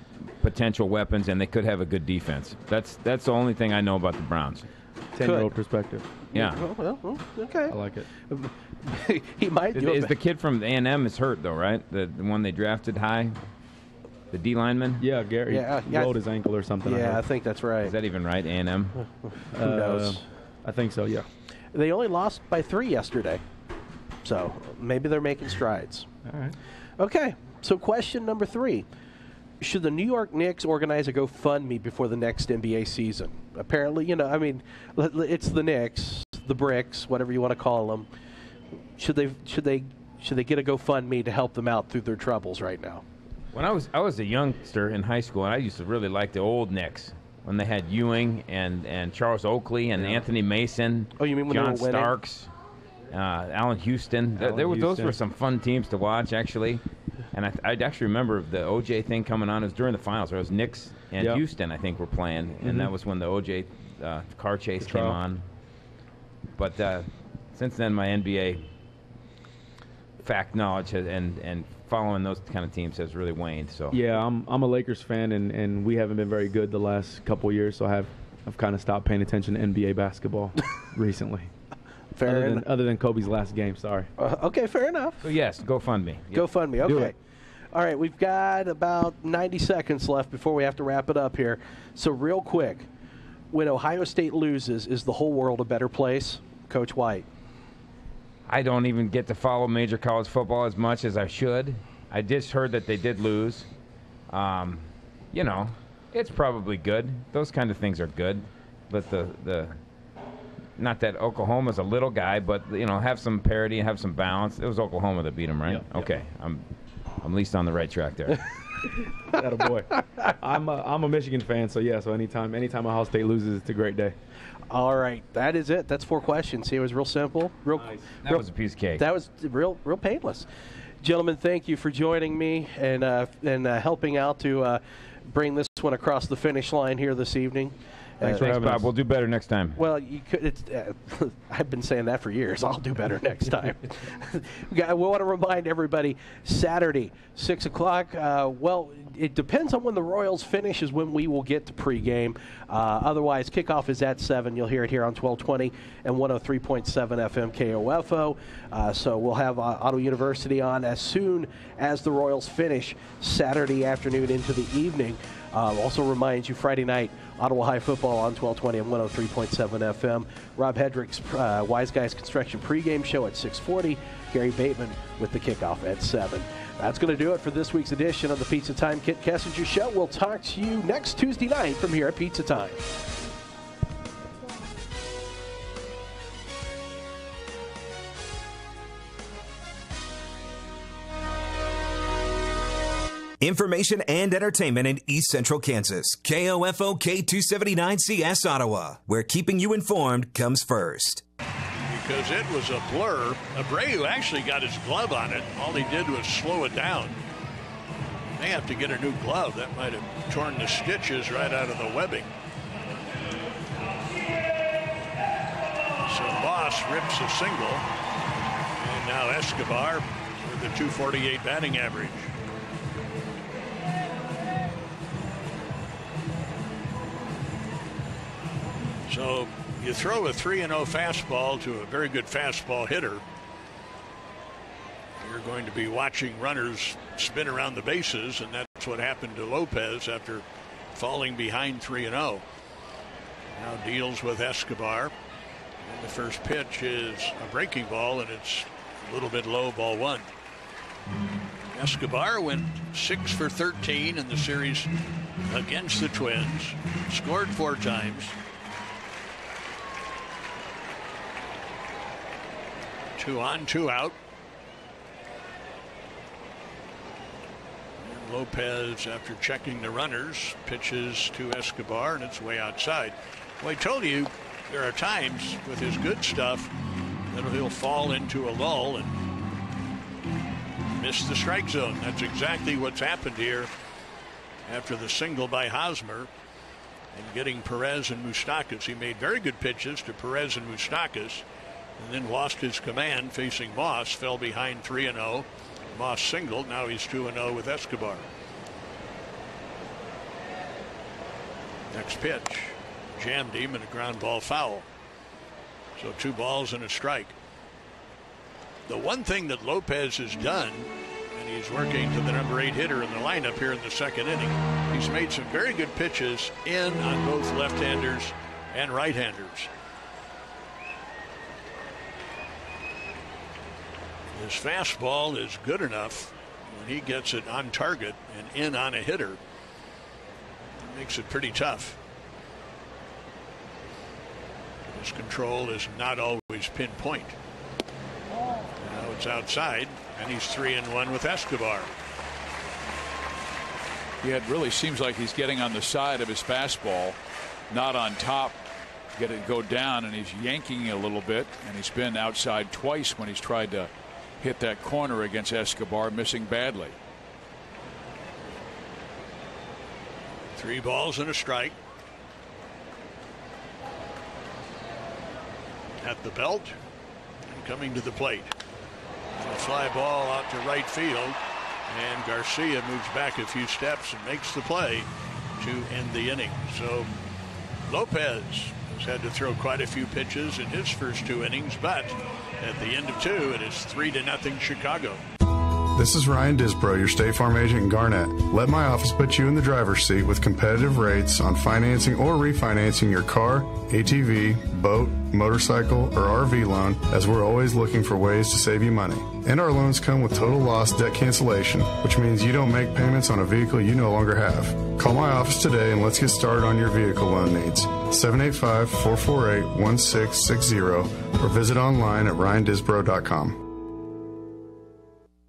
potential weapons, and they could have a good defense. That's the only thing I know about the Browns. 10-year-old perspective. Yeah. Well, okay. I like it. He might do Is the kid from A&M is hurt, though, right? The one they drafted high? The D lineman? Yeah, Gary rolled his ankle or something. Yeah, I think that's right. Is that even right, A&M? Who knows? I think so, yeah. They only lost by 3 yesterday, so maybe they're making strides. All right. Okay, so question number 3. Should the New York Knicks organize a GoFundMe before the next NBA season? Apparently, it's the Knicks, the Bricks, whatever you want to call them. Should they get a GoFundMe to help them out through their troubles right now? When I was a youngster in high school, and I used to really like the old Knicks when they had Ewing and Charles Oakley and Anthony Mason. Oh, you mean when John they were winning? Starks, Allen Houston. Those were some fun teams to watch, actually. And I actually remember the OJ thing coming on. It was during the finals. It was Knicks and Houston, I think, were playing, and that was when the OJ car chase came on. But since then, my NBA fact knowledge and following those kind of teams has really waned. So yeah, I'm a Lakers fan, and we haven't been very good the last couple of years. So I've kind of stopped paying attention to NBA basketball recently. Other than Kobe's last game, sorry. Okay, fair enough. So yes, GoFundMe. Yep. GoFundMe, okay. All right, we've got about 90 seconds left before we have to wrap it up here. So real quick, when Ohio State loses, is the whole world a better place? Coach White. I don't even get to follow major college football as much as I should. I just heard that they did lose. It's probably good. Those kind of things are good. But the not that Oklahoma's a little guy, but have some parity, have some balance. It was Oklahoma that beat them, right? Yep. Okay, I'm at least on the right track there. Attaboy. I'm a Michigan fan, so yeah. So anytime Ohio State loses, it's a great day. All right, that is it. That's 4 questions. See, it was real simple. That was a piece of cake. That was real painless. Gentlemen, thank you for joining me and helping out to bring this one across the finish line here this evening. Thanks, Bob. We'll do better next time. Well, you could. I've been saying that for years. I'll do better next time. We want to remind everybody, Saturday, 6 o'clock. Well, it depends on when the Royals finish is when we will get to pregame. Otherwise, kickoff is at 7. You'll hear it here on 1220 and 103.7 FM KOFO. So we'll have Auto University on as soon as the Royals finish Saturday afternoon into the evening. Also reminds you, Friday night, Ottawa High football on 1220 and 103.7 FM. Rob Hedrick's Wise Guys Construction pregame show at 6:40. Gary Bateman with the kickoff at 7. That's going to do it for this week's edition of the Pizza Time Kent Kessinger Show. We'll talk to you next Tuesday night from here at Pizza Time. Information and entertainment in East Central Kansas. KOFO K279CS Ottawa, where keeping you informed comes first. Because it was a blur. Abreu actually got his glove on it. All he did was slow it down. They have to get a new glove. That might have torn the stitches right out of the webbing. So Moss rips a single. And now Escobar with a .248 batting average. So you throw a 3-0 fastball to a very good fastball hitter. You're going to be watching runners spin around the bases, and that's what happened to Lopez after falling behind 3-0. Now deals with Escobar. And the first pitch is a breaking ball, and it's a little bit low, ball 1. Escobar went 6 for 13 in the series against the Twins. Scored 4 times. 2 on, 2 out. And Lopez, after checking the runners, pitches to Escobar, and it's way outside. Well, I told you there are times with his good stuff that he'll fall into a lull and miss the strike zone. That's exactly what's happened here after the single by Hosmer and getting Perez and Moustakas. He made very good pitches to Perez and Moustakas, and then lost his command facing Moss, fell behind 3-0. Moss singled. Now he's 2-0 with Escobar. Next pitch jammed him in a ground ball foul. So 2 balls and a strike. The one thing that Lopez has done, and he's working to the number 8 hitter in the lineup here in the second inning, he's made some very good pitches in on both left-handers and right-handers. His fastball is good enough when he gets it on target and in on a hitter. It makes it pretty tough. His control is not always pinpoint. Now it's outside, and he's 3-1 with Escobar. Yeah, it really seems like he's getting on the side of his fastball, not on top. Get it go down, and he's yanking a little bit, and he's been outside twice when he's tried to hit that corner against Escobar, missing badly. 3 balls and a strike. At the belt and coming to the plate. A fly ball out to right field, and Garcia moves back a few steps and makes the play to end the inning. So Lopez has had to throw quite a few pitches in his first 2 innings, but at the end of 2, it is 3-0 Chicago. This is Ryan Disbro, your State Farm agent in Garnett. Let my office put you in the driver's seat with competitive rates on financing or refinancing your car, ATV, boat, motorcycle, or RV loan, as we're always looking for ways to save you money. And our loans come with total loss debt cancellation, which means you don't make payments on a vehicle you no longer have. Call my office today and let's get started on your vehicle loan needs. 785-448-1660 or visit online at ryandisbro.com.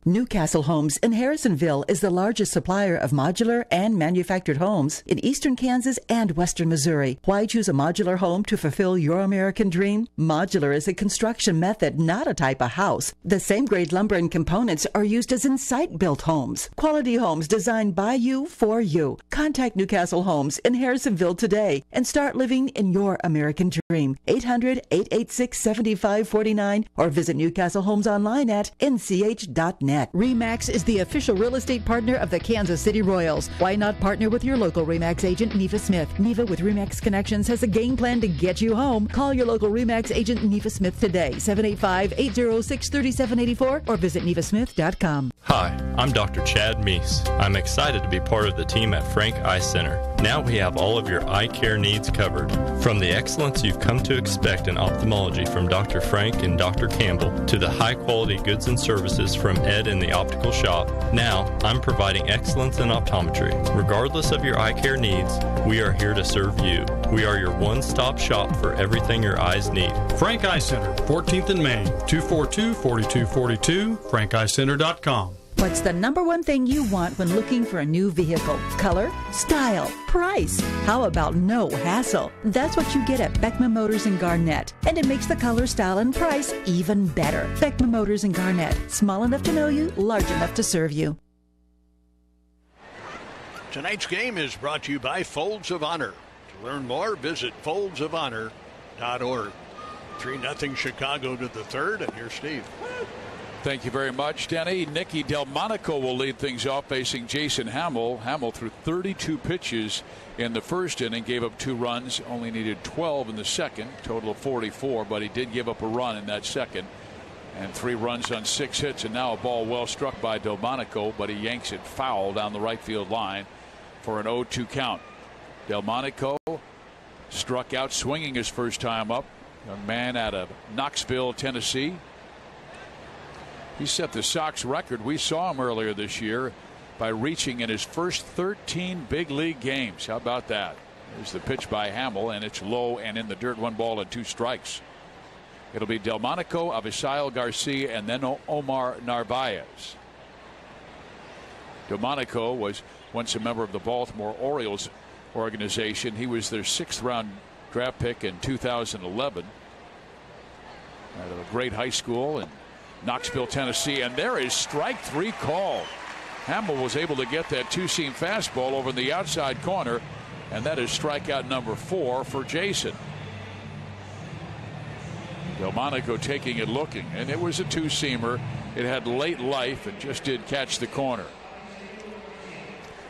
Newcastle Homes in Harrisonville is the largest supplier of modular and manufactured homes in eastern Kansas and western Missouri. Why choose a modular home to fulfill your American dream? Modular is a construction method, not a type of house. The same grade lumber and components are used as in site-built homes. Quality homes designed by you for you. Contact Newcastle Homes in Harrisonville today and start living in your American dream. 800-886-7549 or visit Newcastle Homes online at nch.net. RE/MAX is the official real estate partner of the Kansas City Royals. Why not partner with your local RE/MAX agent, Neva Smith? Neva with RE/MAX Connections has a game plan to get you home. Call your local RE/MAX agent, Neva Smith, today, 785-806-3784, or visit nevasmith.com. Hi, I'm Dr. Chad Meese. I'm excited to be part of the team at Frank Eye Center. Now we have all of your eye care needs covered. From the excellence you've come to expect in ophthalmology from Dr. Frank and Dr. Campbell to the high-quality goods and services from Ed in the optical shop, now I'm providing excellence in optometry. Regardless of your eye care needs, we are here to serve you. We are your one-stop shop for everything your eyes need. Frank Eye Center, 14th and Main, 242-4242, frankeyecenter.com. What's the number one thing you want when looking for a new vehicle? Color, style, price. How about no hassle? That's what you get at Beckman Motors in Garnett. And it makes the color, style, and price even better. Beckman Motors in Garnett. Small enough to know you, large enough to serve you. Tonight's game is brought to you by Folds of Honor. To learn more, visit foldsofhonor.org. 3-0 Chicago to the third, and here's Steve. Thank you very much, Denny. Nicky Delmonico will lead things off facing Jason Hamill. Hamill threw 32 pitches in the first inning, gave up 2 runs, only needed 12 in the second, total of 44, but he did give up a run in that second, and 3 runs on 6 hits, and now a ball well struck by Delmonico, but he yanks it foul down the right field line for an 0-2 count. Delmonico struck out swinging his first time up. Young man out of Knoxville, Tennessee. He set the Sox record. We saw him earlier this year by reaching in his first 13 big league games. How about that? There's the pitch by Hamill, and it's low and in the dirt. 1 ball and 2 strikes. It'll be Delmonico, Avisail Garcia, and then Omar Narvaez. Delmonico was once a member of the Baltimore Orioles organization. He was their 6th round draft pick in 2011 out of a great high school in Knoxville, Tennessee, and there is strike 3 called. Hamill was able to get that 2-seam fastball over in the outside corner, and that is strikeout number 4 for Jason. Delmonico taking it, looking, and it was a 2-seamer. It had late life and just did catch the corner.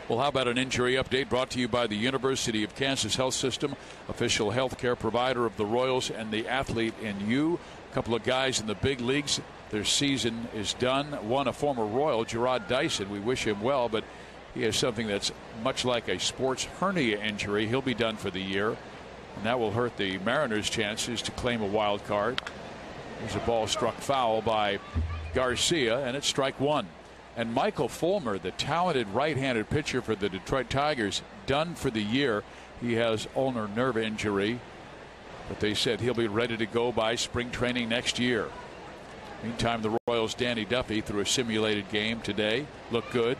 Well, how about an injury update brought to you by the University of Kansas Health System, official health care provider of the Royals and the athlete in you. A couple of guys in the big leagues. Their season is done. One, a former Royal, Gerard Dyson. We wish him well, but he has something that's much like a sports hernia injury. He'll be done for the year, and that will hurt the Mariners' chances to claim a wild card. There's a ball struck foul by Garcia, and it's strike 1. And Michael Fulmer, the talented right-handed pitcher for the Detroit Tigers, done for the year. He has ulnar nerve injury, but they said he'll be ready to go by spring training next year. Meantime, the Royals' Danny Duffy threw a simulated game today. Looked good.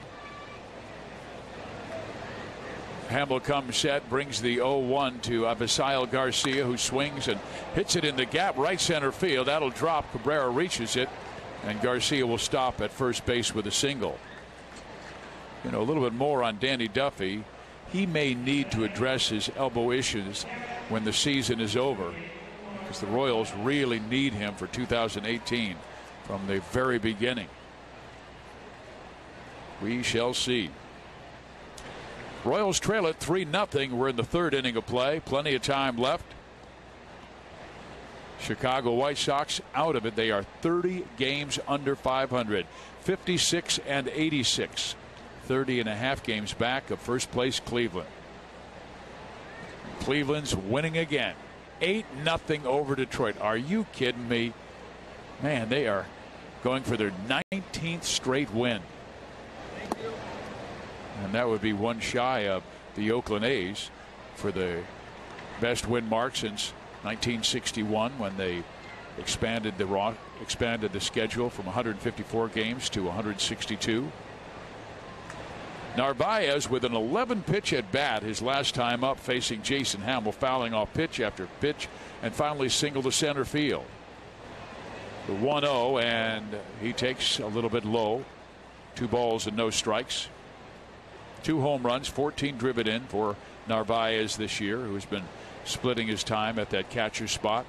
Hamill comes set, brings the 0-1 to Avisail Garcia, who swings and hits it in the gap right center field. That'll drop. Cabrera reaches it, and Garcia will stop at first base with a single. You know, a little bit more on Danny Duffy. He may need to address his elbow issues when the season is over, because the Royals really need him for 2018 from the very beginning. We shall see. Royals trail it 3-0. We're in the 3rd inning of play. Plenty of time left. Chicago White Sox out of it. They are 30 games under 500, 56-86, 30.5 games back of first place Cleveland. Cleveland's winning again, 8-0 over Detroit. Are you kidding me? Man, they are going for their 19th straight win. And that would be one shy of the Oakland A's for the best win mark since 1961, when they expanded the expanded the schedule from 154 games to 162. Narvaez with an 11-pitch at bat his last time up, facing Jason Hamill, fouling off pitch after pitch, and finally singled to center field. The 1-0, and he takes a little bit low. 2 balls and no strikes. 2 home runs, 14 driven in for Narvaez this year, who's been splitting his time at that catcher spot.